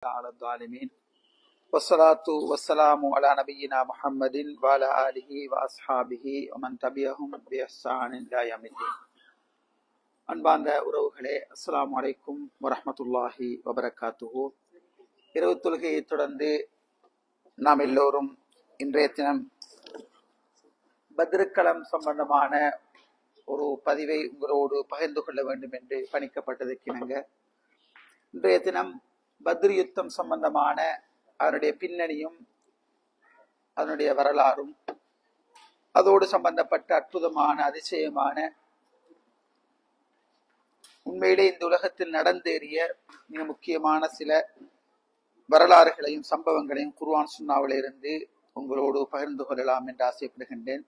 على الظالمين والصلاة والسلام على نبينا محمد وعلى آله وأصحابه ومن تبعهم بإحسان إلى يوم الدين. அன்பார்ந்த உறவுகளே, அஸ்ஸலாமு அலைக்கும் வரஹ்மத்துல்லாஹி வபரகாத்துஹு. இரவு தொழுகையை தொடர்ந்து நாம் எல்லோரும் இன்றைய தினம் பத்ருக்களம் சம்பந்தமான ஒரு பதிவை உங்களோடு பகிர்ந்து கொள்ள வேண்டும் என்று பணிக்கப்பட்டதற்கிணங்க இன்றைய தினம் பத்ர் யுத்தம் சம்பந்தமான அதனுடைய பின்னணியும் அதனுடைய வரலாறும் அதோடு சம்பந்தப்பட்ட அற்புதமான அதிசயமான உண்மையிலே இந்த உலகத்தில் நடந்தேறிய மிக முக்கியமான சில வரலாறுகளையும் சம்பவங்களையும் குர்ஆன் சுன்னாவிலிருந்து உங்களோடு பகிர்ந்து கொள்ளலாம் என்று ஆசைப்படுகின்றேன்.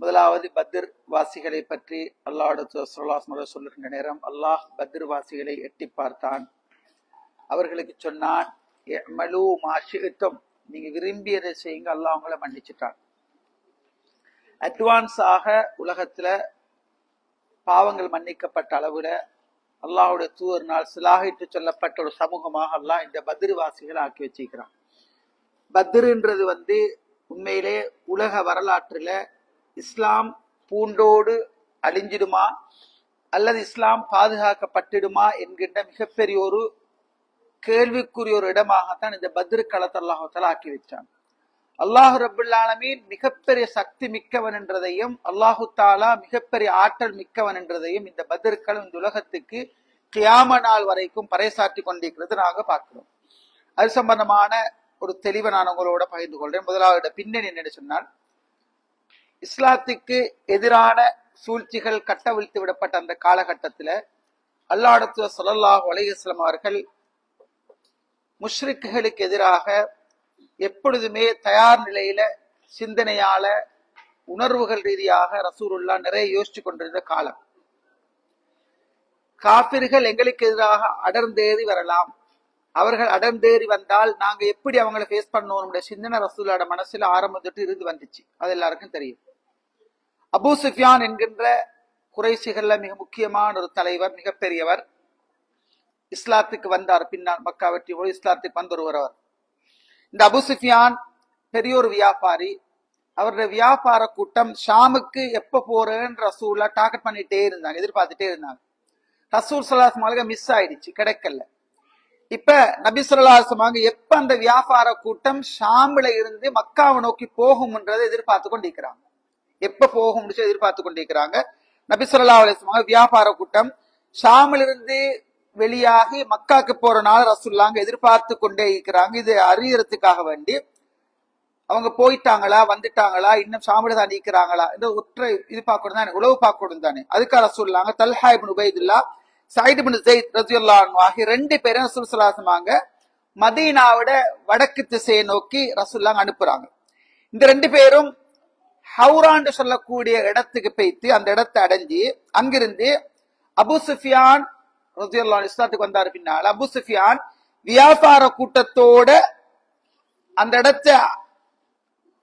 முதலாவது பத்ர் வாசிகளை பற்றி அல்லாஹ் சொல்லுகின்ற நேரம், அல்லாஹ் பத்ர் வாசிகளை எட்டி பார்த்தான், அவர்களுக்கு சொன்னான், நீங்க விரும்பியதை செய்யுங்க, அல்லாஹ் அவங்கள மன்னிச்சுட்டான். அட்வான்ஸாக உலகத்துல பாவங்கள் மன்னிக்கப்பட்ட அளவுல அல்லாஹுடைய தூதர்னால் சிலாகிட்டு சொல்லப்பட்ட ஒரு சமூகமாக அல்லாஹ் இந்த பத்ர் வாசிகளை ஆக்கி வச்சிருக்கிறான். பத்ருன்றது உண்மையிலே உலக வரலாற்றுல இஸ்லாம் பூண்டோடு அழிஞ்சிடுமா அல்லது இஸ்லாம் பாதுகாக்கப்பட்டிடுமா என்கின்ற மிகப்பெரிய ஒரு கேள்விக்குரிய ஒரு இடமாகத்தான் இந்த பத்ரு களத்தை அல்லாஹு தஆலா ஆக்கி வச்சான். அல்லாஹு ரப்புல் ஆலமீன் மிகப்பெரிய சக்தி மிக்கவன் என்றதையும் அல்லாஹு தஆலா மிகப்பெரிய ஆற்றல் மிக்கவன் என்றதையும் இந்த பத்ரு களம் இந்த உலகத்துக்கு கியாம நாள் வரைக்கும் பறைசாற்றி கொண்டிருக்கிறது நாங்க பார்க்கிறோம். அது சம்பந்தமான ஒரு தெளிவை நான் உங்களோட பகிர்ந்து கொள்றேன். முதலாவது பின்னணி என்னன்னு சொன்னால், இஸ்லாத்துக்கு எதிரான சூழ்ச்சிகள் கட்டவிழ்த்து விடப்பட்ட அந்த காலகட்டத்துல அல்லாஹ் ஸல்லல்லாஹு அலைஹி வஸல்லம் அவர்கள் முஷ்ரிக்குகளுக்கு எதிராக எப்பொழுதுமே தயார் நிலையில சிந்தனையால உணர்வுகள் ரீதியாக ரசூலுல்லாஹ் நிறைய யோசிச்சு கொண்டிருந்த காலம். காபிர்கள் எங்களுக்கு எதிராக அடர்ந்தேறி வரலாம், அவர்கள் அடர்ந்தேறி வந்தால் நாங்க எப்படி அவங்களை ஃபேஸ் பண்ணணும் சிந்தனை ரசூலுல்லாஹ் மனசுல ஆரம்பத்துட்டு இருந்து வந்துச்சு. அது எல்லாருக்கும் தெரியும். அபூ சுஃபியான் என்கின்ற குறைஷிகள்ல மிக முக்கியமான ஒரு தலைவர், மிகப்பெரியவர், இஸ்லாத்துக்கு வந்தார். பின்னால் மக்கா வெற்றி போய் இஸ்லாத்துக்கு வந்து ஒருவர். இந்த அபூ சுஃபியான் பெரிய ஒரு வியாபாரி. அவருடைய வியாபார கூட்டம் ஷாமுக்கு எப்ப போறேன்னு ரசூலா டார்கெட் பண்ணிட்டே இருந்தாங்க, எதிர்பார்த்துட்டே இருந்தாங்க. ரசூல் ஸல்லல்லாஹு அலைஹி வஸல்லம் மிஸ் ஆயிடுச்சு, கிடைக்கல. இப்ப நபி ஸல்லல்லாஹு அலைஹி வஸல்லம் எப்ப அந்த வியாபார கூட்டம் ஷாம்ல இருந்து மக்காவை நோக்கி போகும்ன்றதை எதிர்பார்த்து கொண்டிருக்கிறாங்க. எப்ப போகும் எதிர்பார்த்து கொண்டிருக்கிறாங்க. நபி ஸல்லல்லாஹு அலைஹி வஸல்லம் வியாபார கூட்டம் ஷாமில் இருந்து வெளியாகி மக்காக்கு போறனால ரசூலுல்லாஹ் எதிர்பார்த்து கொண்டே இருக்கிறாங்க. இது அறியறதுக்காக வேண்டி அவங்க போயிட்டாங்களா, வந்துட்டாங்களா, இன்னும் ஷாமில தான் இருக்கிறாங்களா இந்த ஒற்றை இது பார்க்கணும் தானே, உளவு பார்க்கணும் தானே. அதுக்காக ரசூலுல்லாஹ் தல்ஹா இப்னு உபைதுல்லாஹ், சயீத் இப்னு ஸைத் ரலியல்லாஹு அன்ஹு ஆகிய ரெண்டு பேரும் ரசூல் ஸல்லல்லாஹு அலைஹி வஸல்லம் மதீனாவோட வடக்கு திசையை நோக்கி ரசூலுல்லாஹ் அனுப்புறாங்க. இந்த ரெண்டு பேரும் ஹவுரான்னு சொல்லக்கூடிய இடத்துக்கு போய்த்து அந்த இடத்தை அடைஞ்சி அங்கிருந்து அபூ சுஃபியான் ரலியல்லாஹு அன்ஹு இஸ்லாத்துக்கு வந்தாரு. பின்னால் அபூ சுஃபியான் வியாபார கூட்டத்தோட அந்த இடத்தை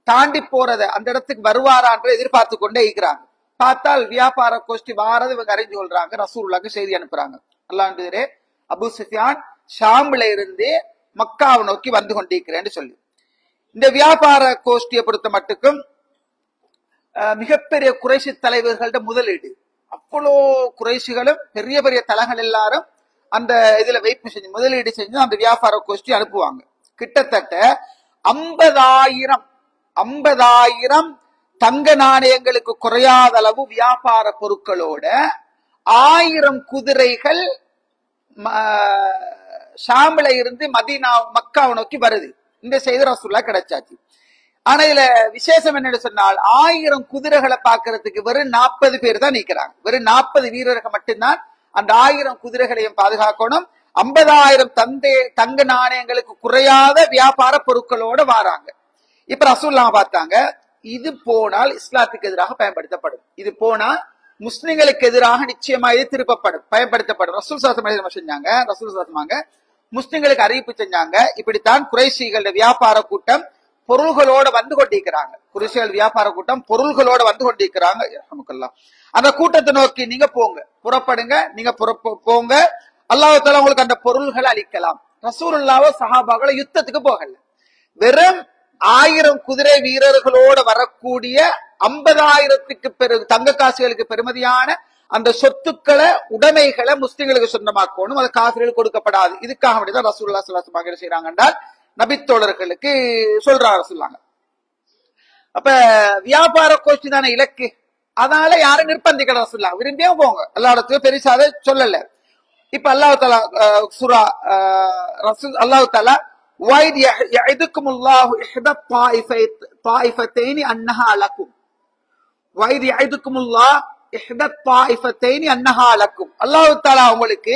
தாண்டி போறத, அந்த இடத்துக்கு வருவாரான்ற எதிர்பார்த்து கொண்டே இருக்கிறாங்க. பார்த்தால் வியாபார கோஷ்டி வாரது இவங்க அறிஞ்சு கொள்றாங்க, ரசூலுல்லாஹ்க்கு செய்தி அனுப்புறாங்க. அல்லாஹ்வே அபூ சுஃபியான் ஷாம்ல இருந்து மக்காவை நோக்கி வந்து கொண்டிருக்கிறேன்னு சொல்லி. இந்த வியாபார கோஷ்டியை பொறுத்த மட்டுக்கும் மிகப்பெரிய குறைஷி தலைவர்கள்ட்ட முதலீடு, அவ்வளோ குறைஷிகளும் பெரிய பெரிய தலங்கள் எல்லாரும் அந்த இதுல வைப்பு செஞ்சு முதலீடு செஞ்சு அந்த வியாபார கோஷ்டி அனுப்புவாங்க. கிட்டத்தட்ட 50,000 தங்க நாணயங்களுக்கு குறையாத அளவு வியாபார பொருட்களோட 1000 குதிரைகள் ஷாம்ல இருந்து மதீனா மக்காவை நோக்கி வருது. இந்த செய்தி ரசூலுல்லாஹ் கிடைச்சாச்சு. ஆனா இதுல விசேஷம் என்னன்னு சொன்னால், 1000 குதிரைகளை பாக்குறதுக்கு வெறும் 40 பேர் தான் நிக்கிறாங்க. வெறும் 40 வீரர்கள் மட்டும்தான் அந்த 1000 குதிரைகளையும் பாதுகாக்கணும். 50,000 தங்க நாணயங்களுக்கு குறையாத வியாபார பொருட்களோட வராங்க. இப்ப ரசூலுல்லாஹ் பார்த்தாங்க, இது போனால் இஸ்லாத்துக்கு எதிராக பயன்படுத்தப்படும், இது போனா முஸ்லிம்களுக்கு எதிராக நிச்சயமா இது திருப்பப்படும், பயன்படுத்தப்படும். ரசூல் ஸல்லல்லாஹு அலைஹி வஸல்லம் செஞ்சாங்க. ரசூல் ஸல்லல்லாஹு அலைஹி வஸல்லம் முஸ்லிம்களுக்கு அறிவிப்பு செஞ்சாங்க, இப்படித்தான் குறைஷிகளுடைய வியாபார கூட்டம் பொருள்களோட வந்து கொண்டிருக்கிறாங்க. குறைஷிகள் வியாபார கூட்டம் பொருள்களோட வந்து கொண்டிருக்கிறாங்க. அந்த கூட்டத்தை நோக்கி நீங்க போங்க, புறப்படுங்க, நீங்க போங்க, அல்லாஹ் தஆலா உங்களுக்கு அந்த பொருள்களை அளிக்கலாம். ரசூலுல்லாஹ் சஹாபாக்களை யுத்தத்துக்கு போகல. வெறும் 1000 குதிரை வீரர்களோட வரக்கூடிய 50,000க்கு தங்க காசுகளுக்கு பெருமதியான அந்த சொத்துக்களை உடைமைகளை முஸ்லிம்களுக்கு சொந்தமாக்கணும், அது காசுகளுக்கு கொடுக்கப்படாது. இதுக்காக வேண்டிதான் ரசூலுல்லாஹ் ஸல்லல்லாஹு அலைஹி வஸல்லம் செய்யறாங்க என்றால் நபித்தோழர்களுக்கு சொல்றாங்க சொல்லாங்க. அப்ப வியாபார கோஷ்டி தானே இலக்கு, அதனால யாரும் நிர்பந்திக்கிற ரசூலுல்லாஹ் விரும்பியும் போங்க, அல்லாஹ்வுக்கு பெருசாவே சொல்லல. இப்ப அல்லாஹ் தஆலா சூரா அல்லாஹ் தஆலா وَإِذْ يَعِدُكُمُ اللَّهُ إِحْدَى الطَّائِفَتَيْنِ أَنَّهَا لَكُمْ وَإِذْ يَعِدُكُمُ اللَّهُ إِحْدَى الطَّائِفَتَيْنِ أَنَّهَا لَكُمْ அல்லாஹ் தஆலா உங்களுக்கு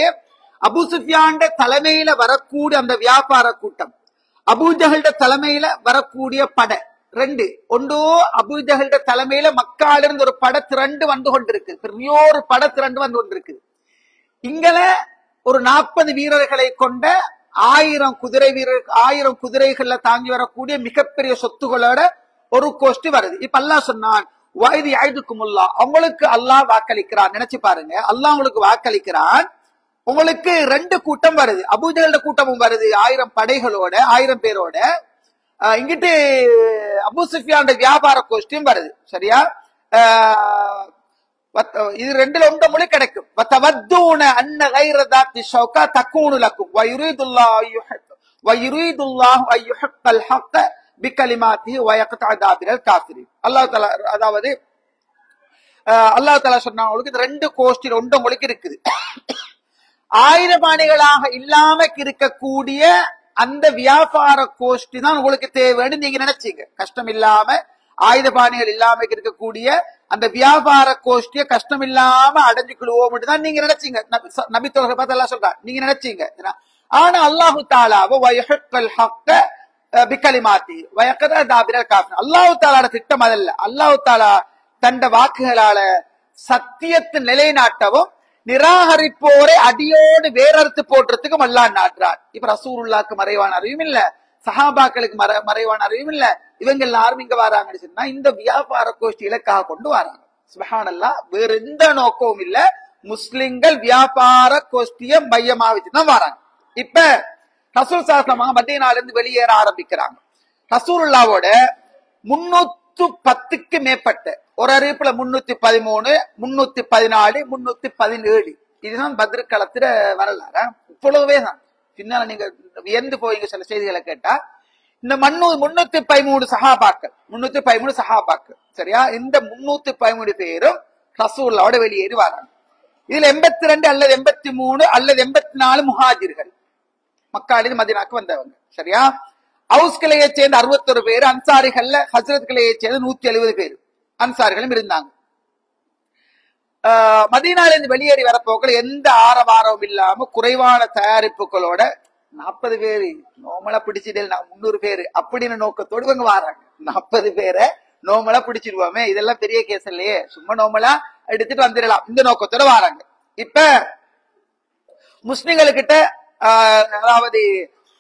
அபூ சுஃபியான் தலைமையில வரக்கூடிய அந்த வியாபார கூட்டம், அபூ ஜஹல் தலைமையில வரக்கூடிய படை ரெண்டு, ஒன்றோ அபூ ஜஹல் தலைமையில மக்கால இருந்து ஒரு படை திரண்டு வந்து கொண்டிருக்கு, பெரிய ஒரு படை திரண்டு வந்து கொண்டிருக்கு. இங்கல ஒரு 40 வீரர்களை கொண்ட 1000 குதிரை வீரர் 1000 குதிரைகள்ல தாங்கி வரக்கூடிய மிகப்பெரிய சொத்துகளோட ஒரு கோஷ்டி வருது. இப்ப அல்லாஹ் சொன்னான் வயது ஐதுக்குமுல்லா, உங்களுக்கு அல்லாஹ் வாக்களிக்கிறான். நினைச்சு பாருங்க, அல்லாஹ் உங்களுக்கு வாக்களிக்கிறான், உங்களுக்கு 2 கூட்டம் வருது, அபூஜஹல் கூட்டமும் வருது 1000 படைகளோட 1000 பேரோட, இங்கிட்டு அபூ சுஃபியான் வியாபார கோஷ்டியும் வருது. சரியா? இது ரெண்டுல ஒன்ற மொழி கிடைக்கும். அதாவது அல்லாஹ் தஆலா சொன்னவங்களுக்கு 2 கோஷ்டி 2 மொழிக்கு இருக்குது. ஆயுதபாணிகளாக இல்லாம இருக்கக்கூடிய அந்த வியாபார கோஷ்டி தான் உங்களுக்கு தேவைன்னு நீங்க நினைச்சீங்க. கஷ்டம் இல்லாம ஆயுதபாணிகள் இல்லாம இருக்கக்கூடிய அந்த வியாபார கோஷ்டிய கஷ்டம் இல்லாம அடைஞ்சுக்கிடுவோம் தான் நீங்க நினைச்சீங்க. நபித்தோழர்கள் பார்த்து அல்லாஹ் சொல்றார், நீங்க நினைச்சீங்க. ஆனா அல்லாஹு தஆலாவை வயஹக்கல் ஹக்க பிகலிமாத்தி வயகத தாபிரல் காஃபிர், அல்லாஹு தஆலாவோட திட்டம் அதல்ல. அல்லாஹு தஆலா தண்ட வாக்குகளால சத்தியத்தை நிலைநாட்டவும் நிராகரிப்போரை அடியோடு வேறறுத்து போடுறதுக்கும் அல்லாஹ் நாட்டுறார். இப்ப ரசூலுல்லாஹ்க்கு மறைவான அறிவும் இல்ல, சஹாபாக்களுக்கு மறைவான அறிவும் இல்ல, இவங்க எல்லாரும் இங்க வராங்கன்னு சொன்னா இந்த வியாபார கோஷ்டி இலக்காக கொண்டு வராங்க. சுப்ஹானல்லாஹ், வேற எந்த நோக்கமும் இல்ல, முஸ்லிம்கள் வியாபார கோஷ்டிய மையமா வச்சுதான் வராங்க. இப்ப ரசூல் ஸல்லல்லாஹு மதீனால இருந்து வெளியேற ஆரம்பிக்கிறாங்க. ரசூலுல்லாஹ்வோட 310க்கு மேற்பட்ட, ஒரு அறிவிப்புல 313, 314, 317, இதுதான் பத்ர் களத்துல வரலாறு. இவ்வளவே தான். பின்னால நீங்க வியந்து போய் சில செய்திகளை கேட்டா, இந்த 313 சஹாபாக்கள் 313 சஹாபாக்கள் சரியா, இந்த 313 பேரும் ரசூலுல்லாஹ்வோட வெளியேறி வராங்க. இதுல 82 அல்லது 83 அல்லது 84 முஹாஜிர்கள், மக்காலிருந்து மதீனாக்கு வந்தவங்க. சரியா? அவுஸ் கிளையை சேர்ந்த 61 பேர், அன்சாரிகள்ல ஹஸ்ரத் கிளையை சேர்ந்த 170 பேர் அன்சாரிகளும் இருந்தாங்க. மதீனால இருந்து வெளியேறி வரப்போக்கள் எந்த ஆரவாரமும் இல்லாம குறைவான தயாரிப்புகளோட 40 பேரு நோமலா பிடிச்சிட்டு 300 பேரு அப்படின்னு நோக்கத்தோடு இவங்க வராங்க. 40 பேரை நோமலா பிடிச்சிருவோமே, இதெல்லாம் பெரிய கேஸ் இல்லையே, சும்மா நோமலா எடுத்துட்டு வந்துடலாம், இந்த நோக்கத்தோட வராங்க. இப்ப முஸ்லிம்களுக்கிட்ட அதாவது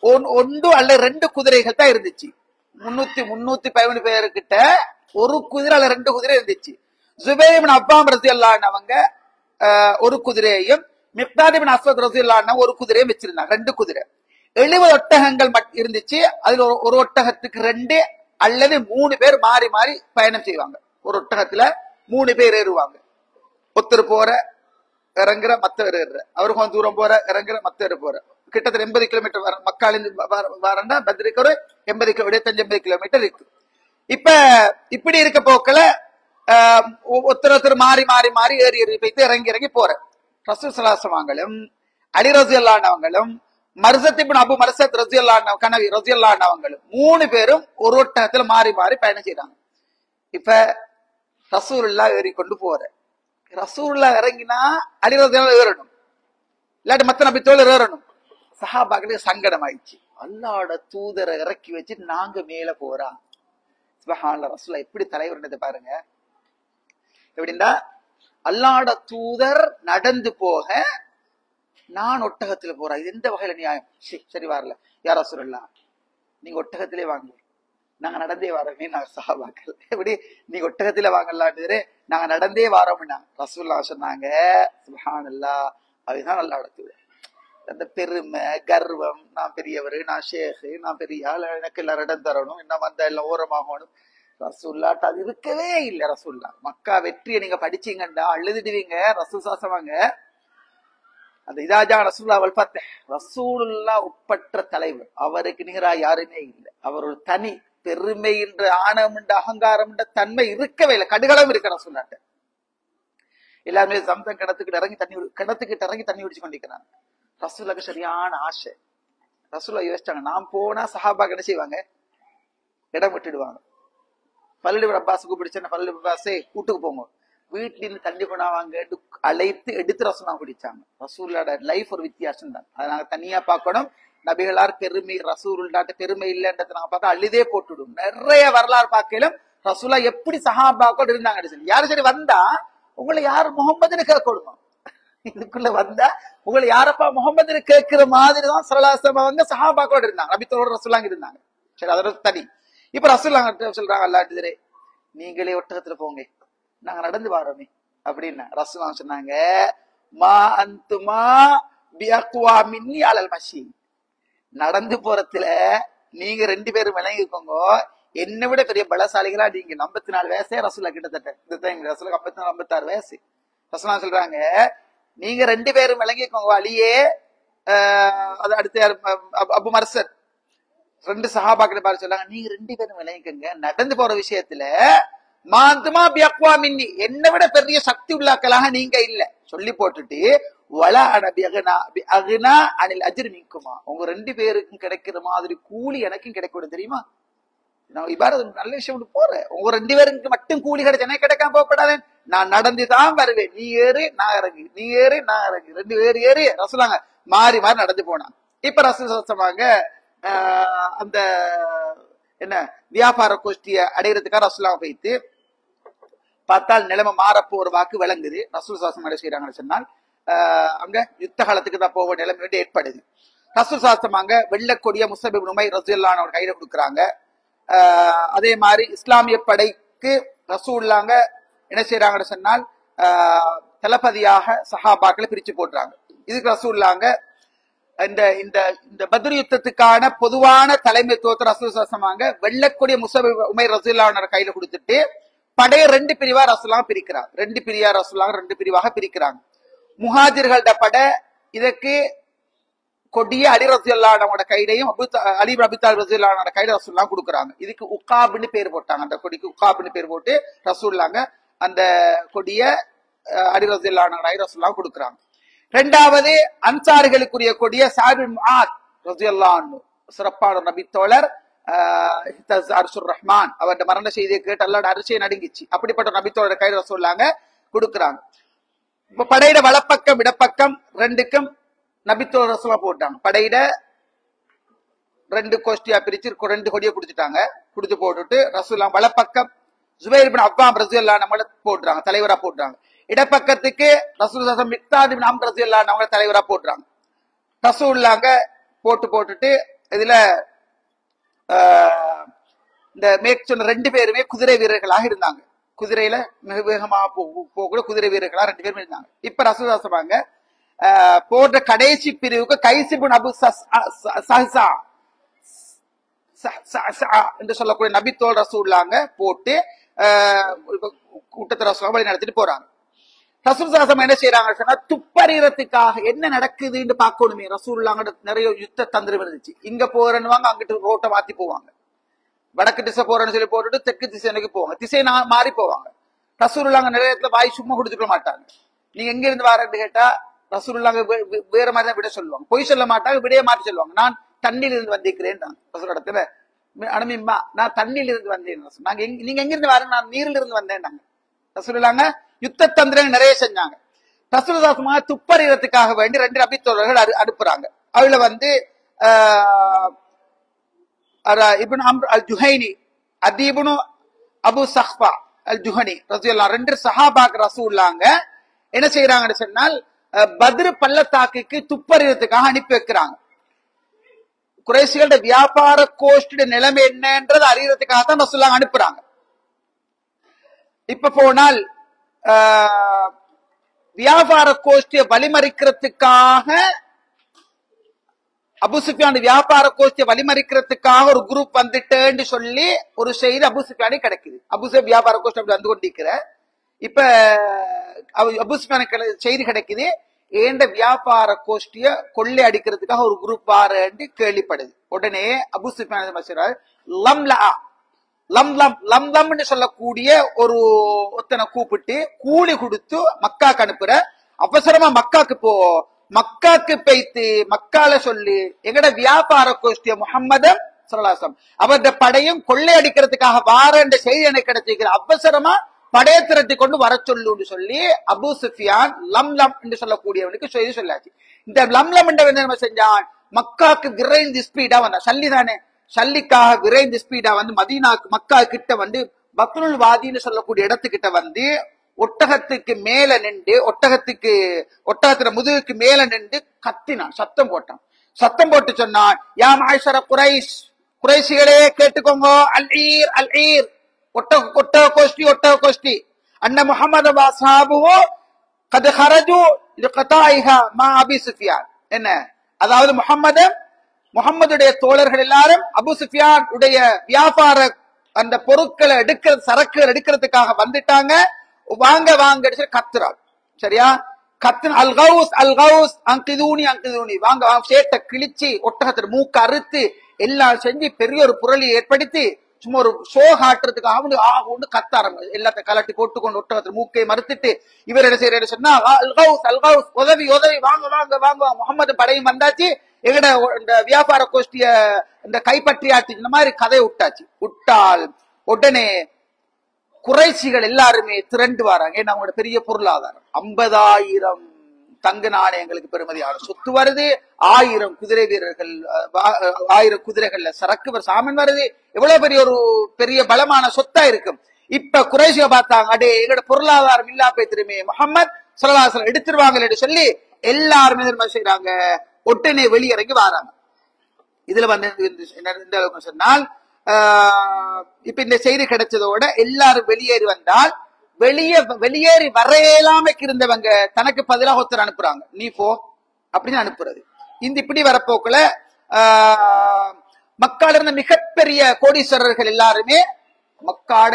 1 அல்லது 2 குதிரைகள் தான் இருந்துச்சு. 313 பேருக்கிட்ட 1 குதிரை அல்ல 2 குதிரை இருந்துச்சு. ஜுபைர் இப்னு அவ்வாம் ரலியல்லாஹு அன்ஹு அவங்க 1 குதிரையையும், மிக்தாத் இப்னு அஸ்வத் ரலியல்லாஹு அன்ஹு 1 குதிரையும் வச்சிருந்தாங்க. 2 குதிரை. 70 ஒட்டகங்கள் இருந்துச்சு. அதுல ஒரு ஒட்டகத்துக்கு 2 அல்லது 3 பேர் மாறி மாறி பயணம் செய்வாங்க. ஒரு ஒட்டகத்துல 3 பேர் ஏறுவாங்க. ஒருத்தர் போற இறங்குற, மத்தவர் ஏறுற, அவரு கொஞ்சம் தூரம் போற இறங்குற, மத்தவர் போற. கிட்டத்தட்ட 80 கிலோமீட்டர் மக்காலிருந்து வரண்டா பத்ருக்கு ஒரு 75-80 கிலோமீட்டர் இருக்கு. இப்ப இப்படி இருக்க போக்கல ஒருத்தர் மாறி மாறி மாறி ஏறி ஏறி போய்த்து இறங்கி இறங்கி போற. ரசூல் ஸல்லல்லாஹு அலைஹி வஸல்லம் அலி ரலியல்லாஹு அன்ஹு அவங்களும் மர்சத் இப்னு அபு மர்சத் ரலியல்லாஹு அன்ஹு கனவி ரலியல்லாஹு அன்ஹு அவங்களும் 3 பேரும் ஒரு ஒட்டகத்துல மாறி மாறி பயணம் செய்றாங்க. இப்ப ரசூலுல்லாஹ் ஏறி கொண்டு போற, ரசூலுல்லாஹ் இறங்கினா அலி ரலியல்லாஹு ஏறணும், இல்லாட்டி மத்த நபி தோழர் ஏறணும். சஹாபாக்களுக்கு சங்கடம் ஆயிடுச்சு. அல்லாஹ்வோட தூதரை இறக்கி வச்சு நாங்க மேல போறோம். சுப்ஹானல்லாஹ், ரசூலுல்லாஹ் எப்படி தலைவர் பாருங்க. எப்படின்னா, அல்லாஹ்வோட தூதர் நடந்து போக நான் ஒட்டகத்துல போறேன், இது எந்த வகையில நியாயம்? சரி வரல, யா ரசூலுல்லாஹ் நீங்க ஒட்டகத்திலே வாங்க, நாங்க நடந்தே வரோமே. நாங்க சஹாபாக்கள் எப்படி நீங்க ஒட்டகத்தில வாங்கலான்னு நாங்க நடந்தே வரோம்னா ரசூலுல்லாஹ் சொன்னாங்க, சுப்ஹானல்லாஹ் அதுதான் அல்லாஹ்வோட தூதர். அந்த பெருமை கர்வம், நான் பெரியவர், நான் ஷேഖ്, நான் பெரிய ஆள், எனக்கு எல்லாரும் இடம் தரணும், என்ன வந்தா எல்லாம் ஓரமாகணும். ரசூல்லாட்ட அது இருக்கவே இல்லை. ரசூல்லா மக்கா வெற்றியை நீங்க படிச்சீங்கன்னா அழுதுடுவீங்க. ரசூல் சாசவாங்க அந்த இதாஜா ரசூல்லா வல்பாத்த ரசூலுல்லா உட்பற்ற தலைவர், அவருக்கு நிகரா யாருமே இல்லை. அவர் ஒரு தனி பெருமை என்ற ஆணவம் என்ற அகங்காரம் என்ற தன்மை இருக்கவே இல்லை. கடுகளம் இருக்க ரசூல்லாட்ட. எல்லாருமே சம்சம் கிணத்துக்கிட்ட இறங்கி தண்ணி குடிச்சு கொண்டிருக்கிறாங்க. ரசூலுக்கு சரியான ஆசை. ரசூல்லா யோசிச்சாங்க, நான் போனா சஹாபா என்ன செய்வாங்க, இடம் விட்டுடுவாங்க. பல்லு அப்பாஸ் கூப்பிடுச்சேன், பல்லு அப்பாஸே கூட்டுக்கு போங்க, வீட்டுல இருந்து தண்ணி கொண்டாவாங்க அழைத்து எடுத்து ரசூலா குடிச்சாங்க. ரசூலோட லைஃப் ஒரு வித்தியாசம் தான். அதை நாங்க தனியா பார்க்கணும். நபிகளார் பெருமை, ரசூலுல்லாட்ட பெருமை இல்லைன்றதை நாங்க பார்க்க அழுதே போட்டுடும். நிறைய வரலாறு பார்க்கலும் ரசூலா எப்படி சஹாபாக்கள் இருந்தாங்க. சரி யாரு சரி வந்தா உங்களை யாரு முகம்மதுன்னு கேட்கணும், இதுக்குள்ள வந்தா உங்களை யாரப்பா முகம்மதுன்னு கேட்கிற மாதிரிதான் சரலாசமாக சஹாபாக்களோட இருந்தாங்க. நபித்தோட ரசூலாங்க இருந்தாங்க. சரி அதோட தனி. இப்ப ரசூலுல்லாஹ் சொல்றாங்க, அல்லாஹ்வே நீங்களே ஒட்டகத்துல போங்க, நாங்க நடந்து வாரோமே அப்படின்னா. ரசூலுல்லாஹ் சொன்னாங்க, மா அந்துமா பிஅக்வா மின்னி அலல் மஷி, நடந்து போறதுல நீங்க 2 பேரும் விளங்கிக்கோங்க, என்னை விட பெரிய பலசாலிகளா நீங்க. 54 வயசே ரசூலுல்லாஹ் கிட்டத்தட்ட இந்த ரசூலுல்லாஹ் 54 56 வயசு. ரசூலுல்லாஹ் சொல்றாங்க, நீங்க 2 பேரும் விளங்கிக்கோங்க. அலியே அது அடுத்து அபு மர்சத் 2 சஹாபாக்களை பார்த்து சொல்றாங்க, நீங்க 2 பேரும் விளங்கிக்கங்க, நடந்து போற விஷயத்துல மாந்துமா பியக்வா மின்னி, என்னை விட பெரிய சக்தி உள்ளாக்களாக நீங்க இல்ல சொல்லி போட்டுட்டு, வலா அன அனில் அஜ்ர் மின்குமா, உங்க 2 பேருக்கும் கிடைக்கிற மாதிரி கூலி எனக்கும் கிடைக்கூட தெரியுமா. நான் இவ்வாறு நல்ல விஷயம் போறேன், உங்க 2 பேருக்கு மட்டும் கூலி கிடைச்சு எனக்கு கிடைக்காம போகப்படாது, நான் நடந்துதான் வருவேன், நீ ஏறு நான் இறங்கு, நீ ஏறு நான் இறங்கு, 2 பேர் ஏறி ரசூலுல்லாஹ் மாறி மாறி நடந்து போனாங்க. இப்ப ரசூலுல்லாஹ் சொன்னாங்க, அந்த என்ன வியாபார கோஷ்டிய அடைகிறதுக்காக ரசூலுல்லாஹ் போயிட்டு பார்த்தால் நிலைமை மாறப்போ ஒரு வாக்கு விளங்குது. ரசூல் சாசம் என்ன செய்யறாங்கன்னு சொன்னால், அங்க யுத்த காலத்துக்கு தான் போக நிலைமை வேண்டி ஏற்படுது. ரசூல் சாசம் அங்க வெள்ளக்கொடிய முஸ்அப் இப்னு உமைர் ரலியல்லாஹு அன்ஹு கையில கொடுக்குறாங்க. அதே மாதிரி இஸ்லாமிய படைக்கு ரசூலுல்லாஹ் என்ன செய்யறாங்கன்னு சொன்னால், தளபதியாக சஹாபாக்களை பிரிச்சு போடுறாங்க. இதுக்கு ரசூலுல்லாஹ் இந்த இந்த இந்த பத்ர் யுத்தத்துக்கான பொதுவான தலைமைத்துவத்தை ரசூல் சாசமாங்க வெள்ளக்கொடிய முஸ்அப் உமைர் ரலியல்லாஹு அன்ஹு கையில கொடுத்துட்டு படைய 2 பிரிவா ரசூலுல்லாஹ் பிரிக்கிறாங்க. 2 பிரிவாக பிரிக்கிறாங்க. முஹாஜிர்களோட படை இதற்கு கொடிய அலி ரலியல்லாஹு அன்ஹு கையிலையும் அலி இப்னு அபீ தாலிப் ரலியல்லாஹு அன்ஹு கையில ரசூலுல்லாஹ் கொடுக்குறாங்க. இதுக்கு உக்காப்னு பேர் போட்டாங்க. அந்த கொடிக்கு உக்காப்னு பேர் போட்டு ரசூலுல்லாஹ் அந்த கொடிய அலி ரலியல்லாஹு அன்ஹு கையில ரசூலுல்லாஹ் கொடுக்குறாங்க. 2வது அன்சாரிகளுக்குரிய கொடிய சஅத் பின் முஆத் ரலியல்லாஹு அன்ஹு, சிறப்பான நபி தோழர், அர்ஷுர் ரஹ்மான், அவருடைய மரண செய்தியை கேட்டு அல்லாஹ்வுடைய அரிசியை நடுங்கிச்சு. அப்படிப்பட்ட நபித்தோட கையில ரசூலுல்லாஹ் கொடுக்குறாங்க. இப்ப படையிட வலப்பக்கம் இடப்பக்கம் 2க்கும் நபித்தோட ரசூலுல்லாஹ் போட்டாங்க. படையிட 2 கோஷ்டியா பிரிச்சு 2 கொடியை கொடுத்துட்டாங்க. கொடுத்து போட்டுட்டு ரசூலுல்லாஹ் வலப்பக்கம் ஜுபைர் இப்னு அவ்வாம் ரலியல்லாஹு அன்ஹு போடுறாங்க, தலைவரா போடுறாங்க. இடப்பக்கத்துக்கு ரசூலுல்லாஹ் மிக்தாத் இப்னு அம்ர் ரலியல்லாஹு அன்ஹு தலைவரா போடுறாங்க. ரசூலுல்லாஹ் போட்டுட்டு இதுல இந்த மேற்கு சொன்ன 2 பேருமே குதிரை வீரர்களாக இருந்தாங்க. குதிரையில மிக வேகமா போகக்கூட குதிரை வீரர்களா 2 பேரும் இருந்தாங்க. இப்ப ரசூலுல்லாஹ் சொல்றாங்க, போன்ற கடைசி பிரிவுக்கு கைஸ் இப்னு அபு சஹ்சா என்று சொல்லக்கூடிய நபித்தோல் ரசூலுல்லாஹ் போட்டு கூட்டத்தை ரசூலுல்லாஹ் வழி நடத்திட்டு போறாங்க. ரசூலுல்லாஹ் என்ன செய்யறாங்க சொன்னா, துப்பறிறதுக்காக என்ன நடக்குதுன்னு பார்க்கணுமே. ரசூலுல்லாஹ் நிறைய யுத்த தந்திரம் இருந்துச்சு. இங்க போறேன்னு அங்கிட்டு ரோட்டை மாத்தி போவாங்க, வடக்கு திசை போறேன்னு சொல்லி போட்டுட்டு தெற்கு திசைக்கு போவாங்க, திசை மாறி போவாங்க. ரசூலுல்லாஹ் நிறைய இடத்துல வாய் சும்மா கொடுத்துக்க மாட்டாங்க. நீங்க எங்க இருந்து வாரன்னு கேட்டா ரசூலுல்லாஹ் வேற மாதிரி தான் விட சொல்லுவாங்க, பொய் சொல்ல மாட்டாங்க, விடைய மாற்றி சொல்லுவாங்க. நான் தண்ணியில இருந்து வந்திருக்கிறேன் ரசூல் இடத்துல, அனுமிம்மா நான் தண்ணியில இருந்து வந்தேன். நாங்க நீங்க எங்க இருந்து வாருங்க, நான் நீரில் இருந்து வந்தேன். ரசூலுல்லாஹ் யுத்த தந்திரங்கள் நிறைய செஞ்சாங்க. ரசூலுல்லாஹ் துப்பறிறதுக்காக வேண்டி 2 நபித்தோழர்கள் அனுப்புறாங்க. அதுல இப்னு அம்ர் அல் ஜுஹைனி, அதீபுனு அபு சஹ்பா அல் ஜுஹனி ரலியல்லாஹு 2 சஹாபாக் ரசூலுல்லாஹ் என்ன செய்யறாங்கன்னு சொன்னால், பத்ர் பள்ளத்தாக்குக்கு துப்பறிறதுக்காக அனுப்பி வைக்கிறாங்க. குறைஷிகளோட வியாபார கோஷ்டியோட நிலைமை என்னன்றது அறியறதுக்காக தான் ரசூலுல்லாஹ் அனுப்புறாங்க. இப்ப போனால் வியாபார கோஷ்டியை வழிமறிக்கிறதுக்காக அபு சுஃபியான் வியாபார கோஷ்டியை வழிமறிக்கிறதுக்காக ஒரு குரூப் வந்துட்டேன்னு சொல்லி ஒரு செய்தி அபு சுஃபியானே கிடைக்குது. அபு சுஃபியான் வியாபார கோஷ்டி அப்படி வந்து கொண்டிருக்கிற இப்ப அபு சுஃபியானுக்கு செய்தி கிடைக்குது, ஏண்ட வியாபார கோஷ்டிய கொள்ளை அடிக்கிறதுக்காக ஒரு குரூப் வாரன்னு கேள்விப்படுது. உடனே அபு சுஃபியான் லம்லம்னு சொல்லக்கூடிய ஒரு ஒத்தனை கூப்பிட்டு கூலி கொடுத்து மக்காக்கு அனுப்புற, அவசரமா மக்காக்கு போ, மக்காக்கு போய்த்து மக்கால சொல்லி எங்கட வியாபார கோஷ்டிய முஹம்மதம் ஸல்லல்லாஹு அவருடைய படையும் கொள்ளை அடிக்கிறதுக்காக வார என்ற செய்தி எனக்கு கிடைச்சிருக்கிற, அவசரமா படைய திரட்டி கொண்டு வர சொல்லுன்னு சொல்லி அபு சுஃபியான் லம்லம் என்று சொல்லக்கூடியவனுக்கு செய்தி சொல்லாச்சு. இந்த லம்லம் என்ன செஞ்சான், மக்காக்கு விரைந்து ஸ்பீடா வந்தான். சல்லி தானே, சல்லிக்காக விரைந்து ஸ்பீடா வந்து மதீனாக்கு மக்கா கிட்ட வந்து பத்னுல் வாதின்னு சொல்லக்கூடிய இடத்துக்கிட்ட வந்து ஒட்டகத்துக்கு மேல நின்று ஒட்டகத்துல முதுகுக்கு மேல நின்று கத்தினான், சத்தம் போட்டான். சத்தம் போட்டு சொன்னான், யா மாய்ஷர குரைஷ், குறைஷிகளே கேட்டுக்கோங்க, அல் ஈர் அல் ஈர், ஒட்டக கோஷ்டி அன்ன முஹம்மது வஸஹாபுஹு கத் ஹரஜு லிகதாயிஹா மா அபி சுஃபியான். என்ன அதாவது முஹம்மதுடைய தோழர்கள் எல்லாரும் அபு சுஃபியான் உடைய வியாபார அந்த பொருட்களை சரக்குகள் எடுக்கிறதுக்காக வந்துட்டாங்க, வாங்க வாங்க கத்துறாள். சரியா, கத்துன அல் கவுஸ் அங்கிதூனி வாங்க வாங்க, சேட்டை கிழிச்சு ஒட்டகத்துல மூக்க அறுத்து எல்லாம் செஞ்சு பெரிய ஒரு புரளி ஏற்படுத்தி சும்மா ஒரு ஷோ காட்டுறதுக்காக ஆகும்னு கத்த ஆரம்பிச்சு, எல்லாத்தையும் கலட்டி போட்டுக்கொண்டு ஒட்டகத்துல மூக்கை மறுத்துட்டு இவர் என்ன செய்யற சொன்னா, அல் கவுஸ் உதவி வாங்க வாங்க வாங்க, முகமது படையும் வந்தாச்சு, எங்கட இந்த வியாபார கோஷ்டிய இந்த கைப்பற்றியாச்சு, இந்த மாதிரி கதையை விட்டால் உடனே குறைசிகள் எல்லாருமே திரண்டு வராங்க. ஏன்னா அவங்களோட பெரிய பொருளாதாரம் 50,000 தங்க நாணயங்களுக்கு பெருமதியான சொத்து வருது, 1000 குதிரை வீரர்கள், 1000 குதிரைகள்ல சரக்கு சாமன் வருது, எவ்வளவு பெரிய பலமான சொத்தா இருக்கும். இப்ப குறைசிய பார்த்தாங்க, அடே எங்களோட பொருளாதாரம் இல்லா போய்த்திருமே, முஹம்மது ஸல்லல்லாஹு அலைஹி வஸல்லம் எடுத்துருவாங்கன்னு சொல்லி எல்லாருமே என்ன செய்யறாங்க, உடனே வெளியிறங்கி வராங்க. இதுல வந்து இந்த அளவுக்கு சொன்னால் இப்ப இந்த செய்தி கிடைச்சதோட எல்லாரும் வெளியேறி வந்தால், வெளியேறி வரையலாமக்கு இருந்தவங்க தனக்கு பதிலாக ஒருத்தர் அனுப்புறாங்க, நீ போ அப்படின்னு அனுப்புறது. இந்த இப்படி வரப்போக்குல மக்கால இருந்த மிகப்பெரிய கோடீஸ்வரர்கள் எல்லாருமே மக்காட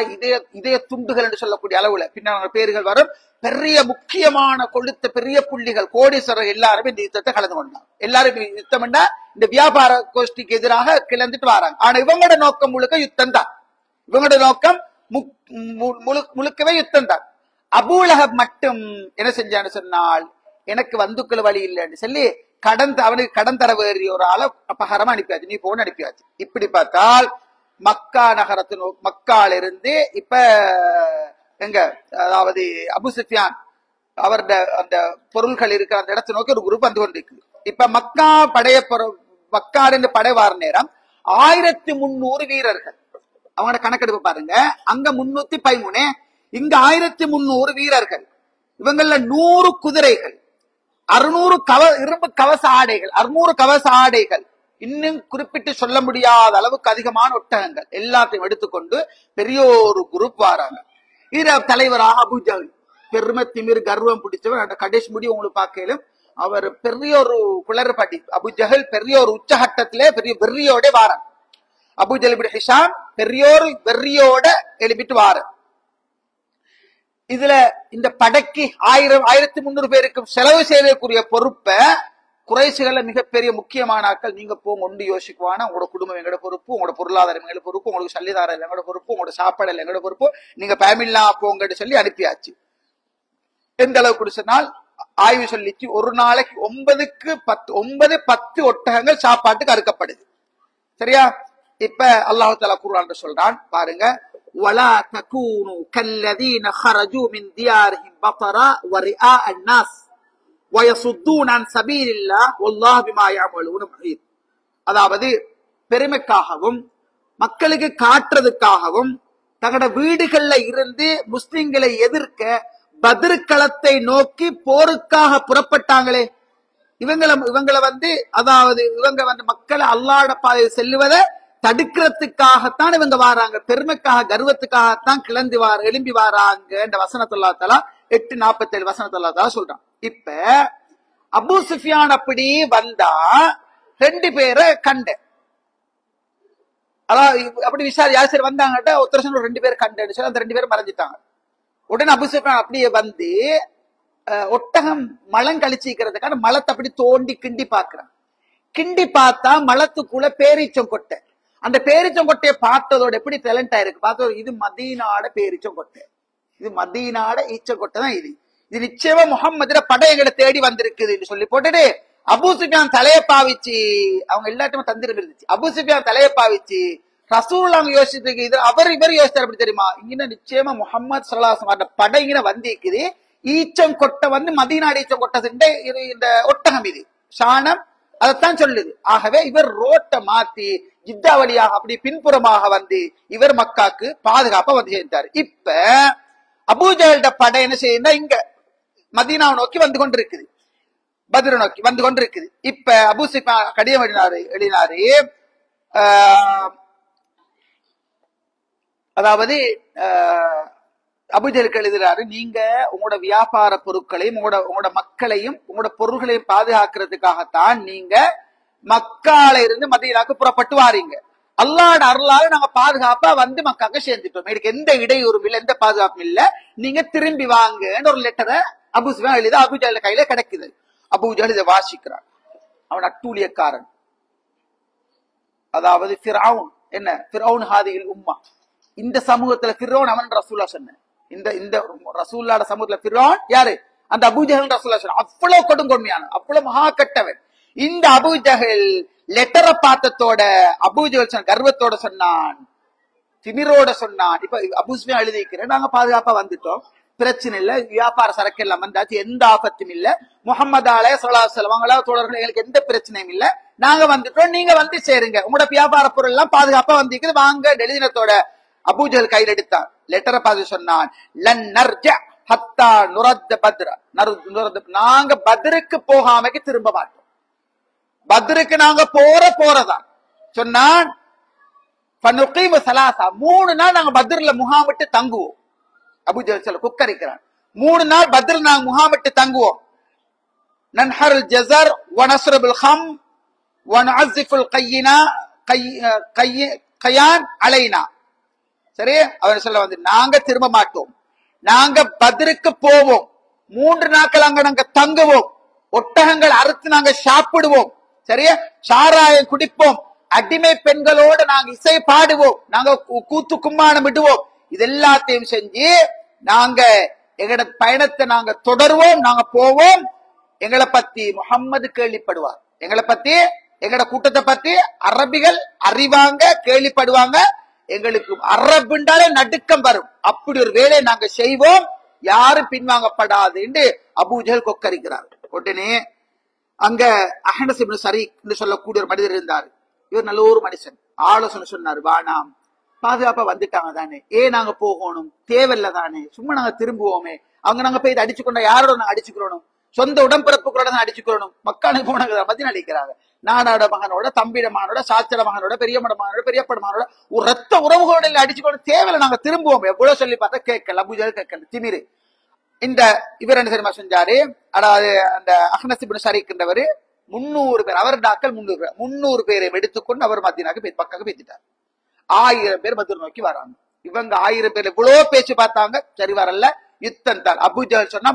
இதய துண்டுகள் என்று சொல்லக்கூடிய அளவுல பின்னால் பேர்கள் வரும், பெரிய முக்கியமான கொளுத்த பெரிய புள்ளிகள் கோடீஸ்வரர்கள் எல்லாருமே இந்த யுத்தத்தை கலந்து கொண்டாங்க. எல்லாரும் யுத்தம்னா இந்த வியாபார கோஷ்டிக்கு எதிராக கிளந்துட்டு வராங்க. ஆனா இவங்களோட நோக்கம் முழுக்க யுத்தம் தான், இவங்களோட நோக்கம் முழுக்கவே யுத்தம் தான். அபூலஹப் மட்டும் என்ன செஞ்சான்னு சொன்னால், எனக்கு வந்துக்குள்ள வழி இல்லைன்னு சொல்லி அவனுக்கு கடன் தர வேறிய ஒரு ஆளை அபகாரமா அனுப்பியாச்சு, நீ போன்னு அனுப்பியாச்சு. இப்படி பார்த்தால் மக்கா மக்கால இருந்து இப்ப எங்க அதாவது அபு சுஃபியான் அவருடைய அந்த பொருள்கள் இருக்கிற அந்த இடத்தை நோக்கி ஒரு குரூப் வந்து கொண்டிருக்கு. இப்ப மக்கா மக்காடு படை வார நேரம் 1300 வீரர்கள், அவங்களோட கணக்கெடுப்பு பாருங்க, அங்க 313, இங்க 1300 வீரர்கள், இவங்கள 100 குதிரைகள், 600 இரும்பு கவச ஆடைகள், 600 கவச ஆடைகள், இன்னும் குறிப்பிட்டு சொல்ல முடியாத அளவுக்கு அதிகமான ஒட்டகங்கள் எல்லாத்தையும் எடுத்துக்கொண்டு பெரிய ஒரு குரூப் வராங்க. இது தலைவராக அபு ஜஹல், பெருமை திமிர் கர்வம் பிடிச்சவர், கடைசி முடி உங்களுக்கு பார்க்கலும் அவர் பெரிய ஒரு குளறுபடி. அபு ஜஹல் பெரிய ஒரு உச்சகட்டத்திலே பெரிய வெறியோட வாரான். அபு ஜஹல் இப்னு ஹிஷாம் பெரிய ஒரு வெறியோட எழுப்பிட்டு வார. இதுல இந்த படைக்கு 1300 பேருக்கும் செலவு செய்யக்கூடிய பொறுப்பை குறைசிகள மிகப்பெரிய முக்கியமான ஆட்கள், நீங்க போங்க ஒன்று யோசிக்குவானா, உங்களோட குடும்பம் எங்களோட பொறுப்பு, உங்களோட பொருளாதாரம் எங்களோட பொறுப்பு, உங்களுக்கு சல்லிதாரம் இல்லை எங்களோட பொறுப்பு, உங்களோட சாப்பாடு இல்லை எங்களோட பொறுப்பு, நீங்க ஃபேமிலியா போங்கன்னு சொல்லி அனுப்பியாச்சு. எந்த அளவுக்கு சொன்னால் ஆய்வு சொல்லிச்சு, ஒரு நாளைக்கு 9-10 ஒட்டகங்கள் சாப்பாட்டுக்கு அறுக்கப்படுது. சரியா, இப்ப அல்லாஹ் தஆலா குர்ஆன்ல சொல்றான் பாருங்க, வலா தகூனு கல்லதீன خرجوا من ديارهم بطرا ورئاء الناس ويصدون عن سبيل الله والله بما يعملون محيط. அதாவது பெருமைக்காகவும் மக்களுக்கு காட்டுறதுக்காகவும் தங்களோட வீடுகள்ல இருந்து முஸ்லிம்களை எதிர்க்க பத்ருக்களத்தை நோக்கி போருக்காக புறப்பட்டாங்களே, இவங்களை வந்து அதாவது இவங்க வந்து மக்களை அல்லாஹ்வுடைய பாதையில் செல்லுவதை தடுக்கிறதுக்காகத்தான் இவங்க வாராங்க, பெருமைக்காக கர்வத்துக்காகத்தான் எழும்பி வாராங்க. இந்த வசனத்தை அல்லாஹ் தஆலா 8:47 வசனத்தை அல்லாஹ் தஆலா சொல்றான். இப்ப அபூ சுஃபியான் அப்படி வந்தா 2 பேரை கண்டேன். அதான் அப்படி விசாரி யார் சரி வந்தாங்கட்ட ஒருத்தர் சொன்ன 2 பேர் கண்டேன்னு சொல்லி அந்த 2 பேரும் மறைஞ்சிட்டாங்க. உடனே அபூ சுஃபியான் அப்படியே வந்து ஒட்டகம் மலம் கழிச்சிக்கிறதுக்கான மலத்தை அப்படி தோண்டி கிண்டி பாக்குறான். கிண்டி பார்த்தா மலத்துக்குள்ள பேரீச்சம் கொட்டை. அந்த பேரீச்சம் கொட்டையை பார்த்ததோட எப்படி டேலண்ட் ஆயிருக்கு பார்த்தோம். இது மதீனாட பேரீச்சம் கொட்டை, இது மதீனாட ஈச்சக்கொட்டை தான். இது நிச்சயமா முஹம்மதுல படையங்களை தேடி வந்திருக்குதுன்னு சொல்லி போட்டுட்டு அபூ சுஃபியான் தலையை பாவிச்சு, அவங்க எல்லாத்தையுமே தந்திரம் இருந்துச்சு. அபூ சுஃபியான் தலையை பாவிச்சு ரசூலுல்லாஹ் யோசிச்சுட்டு இது இவர் யோசிச்சார் அப்படி தெரியுமா, இங்க நிச்சயமா முஹம்மது ஸல்லல்லாஹு அலைஹி வஸல்லம் படை இங்க வந்திருக்குது. ஈச்சம் கொட்டை வந்து மதீனாட ஈச்சம் கொட்டை இந்த ஒட்டகம் இது ஷானம் அதைத்தான் சொல்லுது. ஆகவே இவர் ரோட்டை மாத்தி ஜித்தா வழியாக அப்படி பின்புறமாக வந்து இவர் மக்காக்கு பாதுகாப்பா வந்து சேர்ந்தார். இப்ப அபூஜஹல்ட படை என்ன செய்யுதுன்னா இங்க மதீனாவை நோக்கி வந்து கொண்டிருக்குது, பத்ரை நோக்கி வந்து கொண்டிருக்குது. இப்ப அபூ சுஃபியான் கடிதம் எழுதினாரு. அதாவது அபூஜஹலுக்கு எழுதுறாரு, நீங்க உங்களோட வியாபார பொருட்களையும் உங்களோட மக்களையும் உங்களோட பொருள்களையும் பாதுகாக்கிறதுக்காகத்தான் நீங்க மக்கால இருந்து மதீனாக்கு புறப்பட்டு வாரீங்க. அல்லாஹ்வோட அருளால நாங்க பாதுகாப்பா வந்து மக்காக்கு சேர்ந்துட்டோம், எனக்கு எந்த இடையூறும் இல்லை, எந்த பாதுகாப்பும் இல்ல, நீங்க திரும்பி வாங்கன்னு ஒரு லெட்டரை அபூ சுஃபியான் எழுதி அபூஜஹல் கையில கிடைக்குது. அபூஜஹல் இதை வாசிக்கிறான். அவன் அட்டூழியக்காரன். அதாவது ஃபிரௌன் என்ன ஃபிரௌன் ஹாதில் உம்மா, இந்த சமூகத்துல ஃபிரௌன் அவன் ரசூலுல்லாஹ் சொன்ன இந்த ரசூலுல்லாஹ் சமூகத்துல ஃபிரௌன் யாரு, அந்த அபூஜஹல் ரசூலுல்லாஹ் சொன்ன அவ்வளவு கொடுங்கொன்மையான அவ்வளவு மகா கட்டவன். இந்த அபூஜஹல் லெட்டரை பார்த்ததோட அபூஜஹல் கர்வத்தோட சொன்னான், திமிரோட சொன்னான். இப்ப அபூ சுஃபியான் எழுதிக்கிறேன், நாங்க பாதுகாப்பா வந்துட்டோம், பிரச்சனை இல்ல, வியாபார சரக்கு எல்லாம் வந்தாச்சு, எந்த ஆபத்தும் இல்ல, முஹம்மது ஸல்லல்லாஹு அலைஹி வஸல்லம் தோழர்கள் எங்களுக்கு எந்த பிரச்சனையும் இல்ல, நாங்க வந்துட்டோம், நீங்க வந்து சேருங்க, உங்களோட வியாபார பொருள் எல்லாம் பாதுகாப்பா வந்திருக்குது, வாங்க எழுதினத்தோட அபூஜஹல் கையில் எடுத்தான். லெட்டரை பார்த்து சொன்னான், லன் நர்ஜா ஹத்தா நுரத் பத்ர, நாங்க பத்ருக்கு போகாமக்கு திரும்ப மாட்டோம், பத்ருக்கு நாங்க போறதான் சொன்னான். 3 நாள் நாங்க பத்ர்ல முகாமிட்டு தங்குவோம். அபூஜஹல் சொல்ல குக்கரிக்கிறான், 3 நாள் பத்ர்ல நாங்க முகாமிட்டு தங்குவோம். நன்ஹருல் ஜஸர் வ நஸ்ரபுல் கம் வ நஅஸிஃபுல் கையினா கயான் அலைனா. சரி, அவர் சொல்ல வந்து நாங்க திரும்ப மாட்டோம், நாங்க பத்ருக்கு போவோம், 3 நாட்கள் அங்க நாங்க தங்குவோம், ஒட்டகங்கள் அறுத்து நாங்க சாப்பிடுவோம், சரியா, சாராயம் குடிப்போம், அடிமை பெண்களோட நாங்க இசை பாடுவோம், நாங்க கூத்து கும்மானம் விடுவோம், இது எல்லாத்தையும் செஞ்சு நாங்க எங்கட பயணத்தை நாங்க தொடருவோம், நாங்க போவோம். எங்களை பத்தி முஹம்மது கேள்விப்படுவார், எங்களை பத்தி எங்கட கூட்டத்தை பத்தி அரபிகள் அறிவாங்க, கேள்விப்படுவாங்க, எங்களுக்கு அரபுண்டாலே நடுக்கம் வரும், அப்படி ஒரு வேலையை நாங்க செய்வோம், யாரும் பின்வாங்கப்படாது என்று அபூஜஹல் கொக்கரிக்கிறார். உடனே அங்க அஹ்னஸ் இப்னு ஸரீக் என்று சொல்லக்கூடிய ஒரு மனிதர் இருந்தார். இவர் நல்ல ஒரு மனுஷன், ஆலோசனை சொன்னார், வானாம் பாதுகாப்பா வந்துட்டாங்க தானே, நாங்க போகணும், தேவையில்ல தானே, சும்மா நாங்க திரும்புவோமே, அவங்க நாங்க போய் அடிச்சுக்கொண்டா யாரோட நாங்க அடிச்சுக்கிறோம், சொந்த உடம்பிறப்புகளோட தான் அடிச்சுக்கிறோம், மக்கானுக்கு போனாங்க மதினா அடிக்கிறாங்க, நானாட மகனோட தம்பிட மகனோட சாச்சட மகனோட பெரியம்மட மகனோட பெரியப்பட மகனோட ஒரு ரத்த உறவுகளோட அடிச்சுக்கொண்டு தேவையில்ல நாங்க திரும்புவோம். எவ்வளவு சொல்லி பார்த்தா கேட்கல, அபூஜஹல் கேட்கல, திமிரு. இந்த இவர் என்ன தெரியுமா செஞ்சாரு, அதாவது அந்த அஹ்னஸ் இப்னு ஸரீக் என்றவர் 300 பேர், அவர் டாக்கள் 300 பேரை எடுத்துக்கொண்டு அவர் மதீனாக்கு பக்காக்கு பேசிட்டார். 1000 பேர் மதீனா நோக்கி வராங்க. இவங்க 1000 பேர் இவ்வளவு பேச்சு பார்த்தாங்க, சரி வரல, யுத்தம் தான். அபூஜஹல் சொன்னா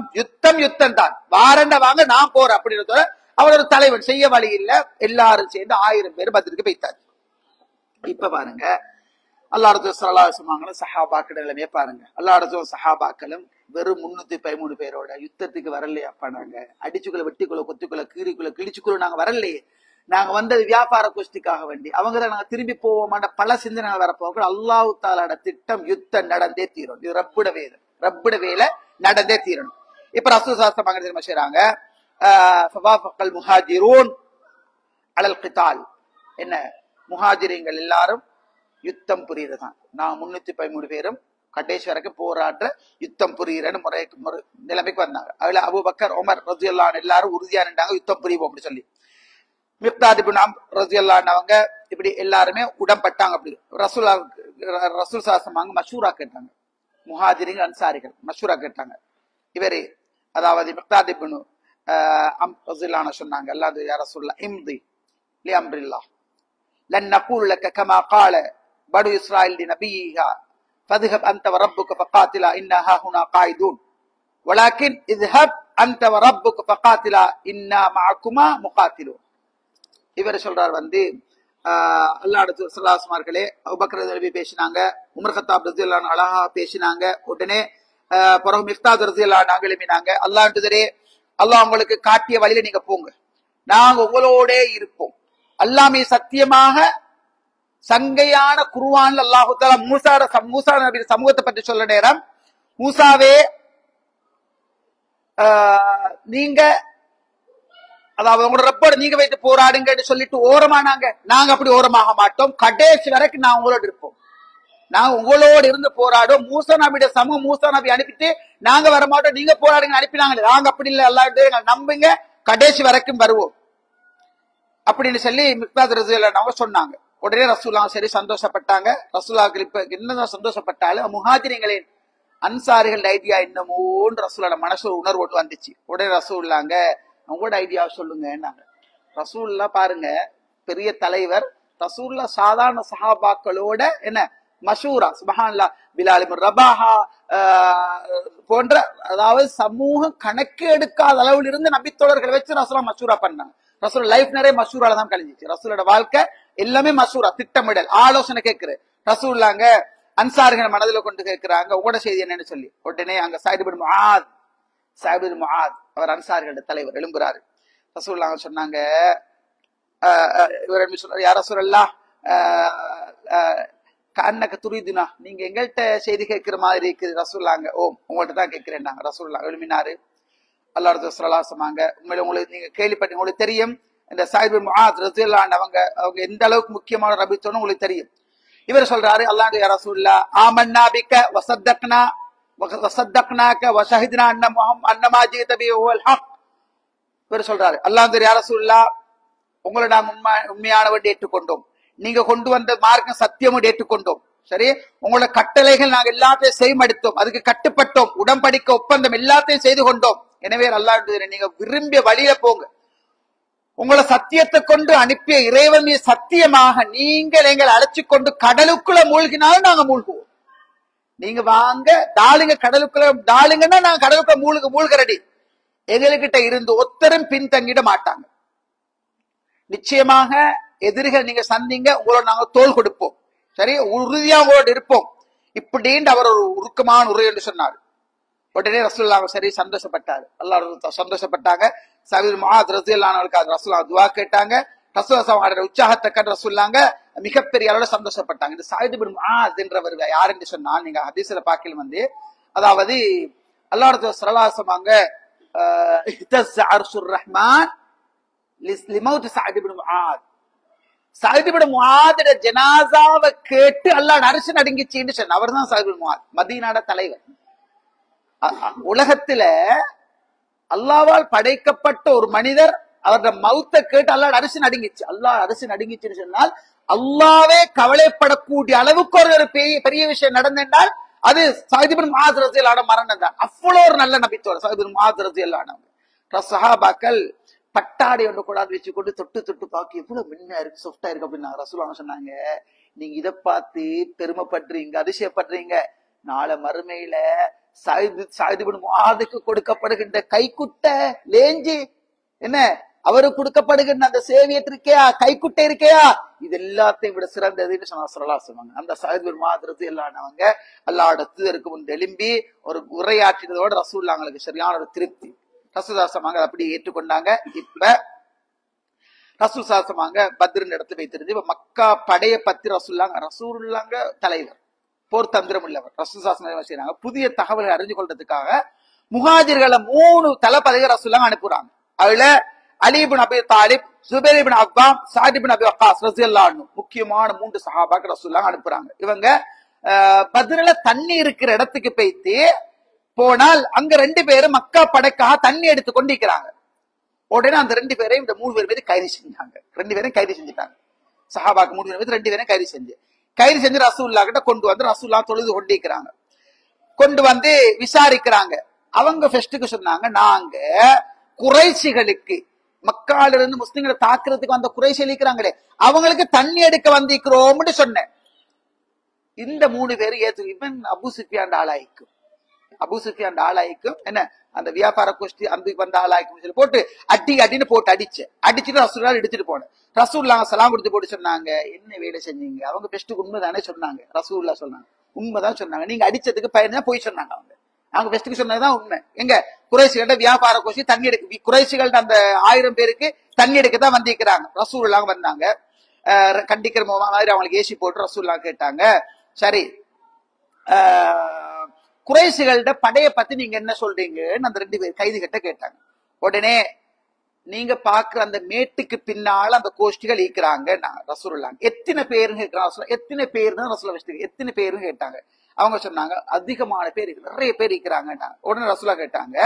யுத்தம் தான், வாரண்ட வாங்க நான் போறேன் அப்படின்னு அவர் ஒரு தலைவன், செய்ய வழி இல்ல, எல்லாரும் சேர்ந்து 1000 பேர் பத்ருக்கு போய்த்தாரு. இப்ப பாருங்க, அல்லாஹ் ரசூல் ஸல்லல்லாஹு அலைஹி வஸல்லம் சஹாபாக்கள் நிலைமையை பாருங்க. அல்லாஹ் ரசூல் சஹாபாக்களும் வெறும் 313 பேரோட யுத்தத்துக்கு வரலையாப்பா, நாங்க அடிச்சுக்குள்ள வெட்டிக்குள்ள கொத்துக்குள்ள கீரிக்குள்ள கிழிச்சுக்குள்ள நாங்க வரலையே, நாங்க வந்தது வியாபார கோஷ்டிக்காக வேண்டி, அவங்க நாங்க திரும்பி போவோமாண்ட பல சிந்தனை வரப்போக அல்லாஹ் தஆலாட திட்டம் யுத்தம் நடந்தே தீரும், இது ரப்புட வேலை நடந்தே தீரணும். இப்ப ரசூல் ஸல்லல்லாஹு அலைஹி வஸல்லம் செய்றாங்க, ஃபவாஃபல் முஹாஜிரூன் அலல் கிதால், என்ன முஹாஜிரீன்கள் எல்லாரும் யுத்தம் புரியுறதான், நான் 313 பேரும் கடைசி வரைக்கும் போராட்ட யுத்தம் புரியுறன்னு நிலைமைக்கு வந்தாங்க. அதுல அபூபக்கர் உமர் ரலியல்லாஹு அன்ஹு எல்லாரும் உறுதியா நின்றாங்க, யுத்தம் புரிவோம் அப்படி சொல்லி. மிக்தாத் இப்னு அம்ர் ரலியல்லாஹு அன்ஹு அவங்க இப்படி எல்லாருமே உடன்பட்டாங்க. அப்படி ரசூல் ஸல்லல்லாஹு மஷூரா கேட்டாங்க, முஹாஜிரின் அன்சாரிகள் மஷூரா கேட்டாங்க. இவரு அதாவது மிக்தாத் இப்னு அம்ர் ரலியல்லாஹு அன்ஹு சொன்னாங்க, அல்லாஹ் யா ரசூலல்லாஹ் இம்தி, லிஅம்ரில்லாஹ் லன் நகூல் லக கமா قال பனு இஸ்ராயில் لنبيها فذهب انت وربك فقاتلا انها هنا قاعدون ولكن اذهب انت وربك فقاتلا انا معكما مقاتلون. இவர் சொல்றார் அல்லாஹ் ஸல்லல்லாஹு அலைஹி வஸல்லம் அபூபக்கர் ரலியல்லாஹு அன்ஹு பேசினாங்க, உமர் கத்தாப் ரலியல்லாஹு அன்ஹு அழகா பேசினாங்க. உடனே பிறகு மிக்தாத் ரலியல்லாஹு அன்ஹு எழுப்பினாங்க, அல்லாஹ்ன்றதே அல்லாஹ் உங்களுக்கு காட்டிய வழியில நீங்க போங்க, நாங்க உங்களோட இருப்போம். அல்லாஹ்மே சத்தியமாக சங்கையான குர்ஆன்ல அல்லாஹ் தஆலா மூசா நபி சமூகத்தை பற்றி சொல்ல நேரம், மூசாவே நீங்க அதாவது உங்களோட ரப்போட நீங்க வைத்து போராடுங்க சொல்லிட்டு ஓரமானாங்க. நாங்க அப்படி ஓரமாக மாட்டோம், கடைசி வரைக்கும் நான் உங்களோட இருப்போம், நாங்க உங்களோட இருந்து போராடும். மூசா நபியோட சமூகம் மூசா நபி அனுப்பிட்டு நாங்க வரமாட்டோம், நீங்க போராடுங்க அனுப்பினாங்க. நாங்க அப்படி இல்லை, அல்லாஹ் நம்புங்க, கடைசி வரைக்கும் வருவோம் அப்படின்னு சொல்லி மிக்தாத் ரலியல்லாஹு அன்ஹு சொன்னாங்க. உடனே ரசூலுல்லாஹ் சரி சந்தோஷப்பட்டாங்க. ரசூலுல்லாஹ் இப்ப என்னதான் சந்தோஷப்பட்டாலும் முஹாஜிரிகளின் அன்சாரிகள் ஐடியா என்னமோன்னு ரசூலோட மனசு உணர்வு ஒன்று வந்துச்சு. உடனே ரசூலுல்லாஹ் உங்களோட ஐடியாவை சொல்லுங்க. ரசூலுல்லாஹ் பாருங்க, பெரிய தலைவர், ரசூலுல்லாஹ் சாதாரண சஹாபாக்களோட என்ன மஷூரா, சுப்ஹானல்லாஹ், பிலால் இப்னு ரபாஹா போன்ற அதாவது சமூகம் கணக்கு எடுக்காத அளவில் இருந்து நபித்தோழர்களை வச்சு ரசூலுல்லாஹ் மஷூரா பண்ணாங்க. ரசூல் லைஃப் நிறைய மஷூரால தான் கழிஞ்சிச்சு. ரசூலோட வாழ்க்கை எல்லாமே மஷூரா, திட்டமிடல், ஆலோசனை கேட்குறது. ரசூலுல்லாஹ் அன்சாரிகள் மனதில் கொண்டு கேட்கிறாங்க உங்களோட செய்தி என்னன்னு சொல்லி. உடனே அங்க சஅத் இப்னு முஆத் அவர் அன்சாரிகளோட தலைவர் எழும்புறாரு. ரசூலுல்லாஹ் சொன்னாங்க, இவர் சொல்றாரு, யா ரசூலல்லாஹ் கண்ணக்க துரிதுனா, நீங்க எங்கள்கிட்ட செய்தி கேட்கிற மாதிரி இருக்குது. ரசூலுல்லாஹ் ஓ உங்கள்கிட்ட தான் கேட்கிறேன். நாங்க ரசூலுல்லாஹ் எழுப்பினாரு. அல்லாஹ் ஸல்லல்லாஹு அலைஹி வஸல்லம் உண்மையில உங்களுக்கு நீங்க கேள்விப்பட்ட உங்களுக்கு தெரியும், இந்த சஅத் இப்னு முஆத் ரலியல்லாஹு அன்ஹு அவங்க எந்த அளவுக்கு முக்கியமான நபித்தோன்னு உங்களுக்கு தெரியும். இவர் சொல்றாரு, அல்லாஹ் யா ரசூலுல்லாஹ் ஆமன்னா பிக வஸத்தக்னாக வஷஹித்னா அன்னமா ஜீத பிஹி ஹுவல் ஹக். இவர் சொல்றாரு, அல்லாஹ் யா ரசூலுல்லாஹ் உங்களை நாம் உண்மையானவன் ஏற்றுக்கொண்டோம், நீங்க கொண்டு வந்த மார்க்கம் சத்தியமும் ஏற்றுக்கொண்டோம். சரி, உங்களோட கட்டளைகள் நாங்க எல்லாத்தையும் செய்மடுத்தோம், அதுக்கு கட்டுப்பட்டோம், உடன்படிக்கை ஒப்பந்தம் எல்லாத்தையும் செய்து கொண்டோம். எனவே அல்லாஹ் நீங்க விரும்பிய வழியில போங்க, உங்களை சத்தியத்தை கொண்டு அனுப்பிய இறைவன் சத்தியமாக நீங்கள் எங்களை அழைச்சு கொண்டு கடலுக்குள்ள மூழ்கினாலும் நாங்க மூழ்குவோம். நீங்க வாங்க தாளுங்க கடலுக்குள்ள, தாளுங்கன்னா நாங்க கடலுக்குள்ள மூழ்கிறடி. எங்ககிட்ட இருந்து ஒத்தரும் பின்தங்கிட மாட்டாங்க. நிச்சயமாக எதிரிகள் நீங்க சந்திங்க, உங்களோட நாங்க தோல் கொடுப்போம். சரி, உறுதியா உங்களோட இருப்போம் இப்படின்னு அவர் ஒரு உருக்கமான உரை என்று சொன்னார். உடனே ரசூலுல்லாஹ் சரி சந்தோஷப்பட்டாரு, அல்லாஹ் சந்தோஷப்பட்டாங்க. சஅத் இப்னு முஆத் ரலியல்லாஹு அன்ஹு ரசூலுல்லாஹ் துஆ கேட்டாங்க. ரசூலுல்லாஹ் உற்சாகத்தை கண்டு ரசூலுல்லாஹ் மிகப்பெரிய அளவுல சந்தோஷப்பட்டாங்க. இந்த சஅத் இப்னு முஆத் என்றவர் யார் என்று சொன்னால், நீங்க ஹதீஸ்ல பார்க்கல அதாவது அல்லாஹ் ஸல்லல்லாஹு அலைஹி வஸல்லம் இஹ்தஸ்ஸ அர்ஷுர் ரஹ்மான் லிமௌத் சஅத் இப்னு முஆத். சஅத் இப்னு முஆத் ஜனாஸாவை கேட்டு அல்லாஹ் அரிசி நடுங்கிச்சின்னு சொன்ன அவர் தான் சஅத் இப்னு முஆத், மதீனாட தலைவர். உலகத்துல அல்லாவால் படைக்கப்பட்ட ஒரு மனிதர் அவரோட மௌத்தை கேட்டு அல்லாஹ் அரிசி நடுங்கிச்சு. அல்லாஹ் அரிசி நடுங்கிச்சுன்னு சொன்னால் அல்லாவே கவலைப்படக்கூடிய அளவுக்கு ஒரு பெரிய விஷயம் நடந்தால் அது சஅத் இப்னு முஆத் ரலியல்லாஹு அன்ஹு மரணம் தான். அவ்வளவு ஒரு நல்ல நபித்தோர் சஅத் இப்னு முஆத் ரலியல்லாஹு அன்ஹு. சஹாபாக்கள் பட்டாடை ஒன்று கூடாது வச்சு கொண்டு தொட்டு தொட்டு பார்க்க எவ்வளவு மென்மையா இருக்கு, சாஃப்டா இருக்கு அப்படின்னு ரசூலுல்லாஹ் சொன்னாங்க. நீங்க இதை பார்த்து பெருமைப்படுறீங்க, அதிசயப்படுறீங்க, நாளை மறுமையில சஅத் இப்னு முஆதுக்கு கொடுக்கப்படுகின்ற கைக்குட்டை லேஞ்சி என்ன அவருக்கு கொடுக்கப்படுகின்ற அந்த சேவியட் இருக்கையா, கைக்குட்டை இருக்கையா, இது எல்லாத்தையும் விட சிறந்ததுன்னு சொன்னாங்க. அந்த சஅத் இப்னு முஆத் ரலியல்லாஹு அன்ஹு அல்லாஹ்வுடைய தூதருக்கு முன் எழும்பி ஒரு உரையாற்றினதோட ரசூலுல்லாஹ்ங்களுக்கு சரியான ஒரு திருப்தி. ரசூலுல்லாஹ் அப்படி ஏற்றுக்கொண்டாங்க. இப்ப ரசூலுல்லாஹ் பத்ர் இடத்துல வைத்திருந்து இப்ப மக்கா படைய பத்தி ரசூலுல்லாஹ் தலைவர், போர் தந்திரம் உள்ளவர். ரசூலுல்லாஹ் செய்யறாங்க, புதிய தகவலை அறிஞ்சு கொள்றதுக்காக முஹாஜிர்களை 3 தளபதிகள் ரசூலுல்லாஹ் அனுப்புறாங்க. அதுல அலி இப்னு அபி தாலிப், ஜுபைர் இப்னு அவ்வாம், சஅத் இப்னு அபி வக்காஸ் ரலியல்லாஹு அன்ஹு முக்கியமான 3 சஹாபாக்கள் ரசூலுல்லாஹ் அனுப்புறாங்க. இவங்க பத்ர்ல தண்ணி இருக்கிற இடத்துக்கு போயிட்டு போனால் அங்க 2 பேரும் மக்கா படைக்காக தண்ணி எடுத்து கொண்டிருக்கிறாங்க. உடனே அந்த 2 பேரையும் இந்த 3 பேர் மீது கைது செஞ்சாங்க. 2 பேரும் கைது செஞ்சுட்டாங்க. சஹாபாக்கு 3 பேர் மீது 2 பேரும் கைது செஞ்சு ரசூலுல்லாஹ் கிட்ட கொண்டு வந்து ரசூலுல்லாஹ் தொழுது கொண்டிருக்கிறாங்க. கொண்டு வந்து விசாரிக்கிறாங்க. அவங்க ஃபர்ஸ்டுக்கு சொன்னாங்க, நாங்க குறைஷிகளுக்கு மக்கால இருந்து முஸ்லிம்களை தாக்குறதுக்கு வந்த குறைஷிகள் இருக்கிறாங்களே, அவங்களுக்கு தண்ணி எடுக்க வந்திருக்கிறோம்னு சொன்னேன். இந்த 3 பேரும் ஏத்து. இவன் அபு சுஃபியான் ஆளாய்க்கும், அபு சுஃபியான் ஆளாய்க்கும் என்ன அந்த வியாபார கோஷ்டி அந்த வந்த ஆளாய்க்கும் சொல்லி போட்டு அடின்னு போட்டு அடிச்சுட்டு ரசூல்லா எடுத்துட்டு போனேன். ரசூல்லா சலாம் கொடுத்து போட்டு சொன்னாங்க, என்ன வேலை செஞ்சீங்க? அவங்க பெஸ்ட்டுக்கு உண்மைதானே சொன்னாங்க. ரசூல்லா சொன்னாங்க, உண்மைதான் சொன்னாங்க. நீங்க அடிச்சதுக்கு பயன் போய் சொன்னாங்க. அவங்க பெஸ்ட்டுக்கு சொன்னதுதான் உண்மை. எங்க குறைசிகள்ட்ட வியாபார கோஷ்டி தண்ணி எடுக்க, குறைசிகள்ட்ட அந்த 1000 பேருக்கு தண்ணி எடுக்கத்தான் வந்திருக்கிறாங்க. ரசூல்லா வந்தாங்க, கண்டிக்கிற மாதிரி அவங்களுக்கு ஏசி போட்டு ரசூல்லா கேட்டாங்க, சரி குறைசிகள்ட படைய பத்தி நீங்க என்ன சொல்றீங்கன்னு அந்த 2 பேர் கைது கிட்ட கேட்டாங்க. உடனே நீங்க பாக்குற அந்த மேட்டுக்கு பின்னால அந்த கோஷ்டிகள் ஈக்கிறாங்க. ரசூலுல்லாஹ் எத்தனை பேருன்னு கேட்கிறாங்க. எத்தனை பேருன்னு ரசூலுல்லாஹ் வச்சுட்டு எத்தனை பேருன்னு கேட்டாங்க. அவங்க சொன்னாங்க அதிகமான பேர், நிறைய பேர் ஈக்கிறாங்க. உடனே ரசூலுல்லாஹ் கேட்டாங்க,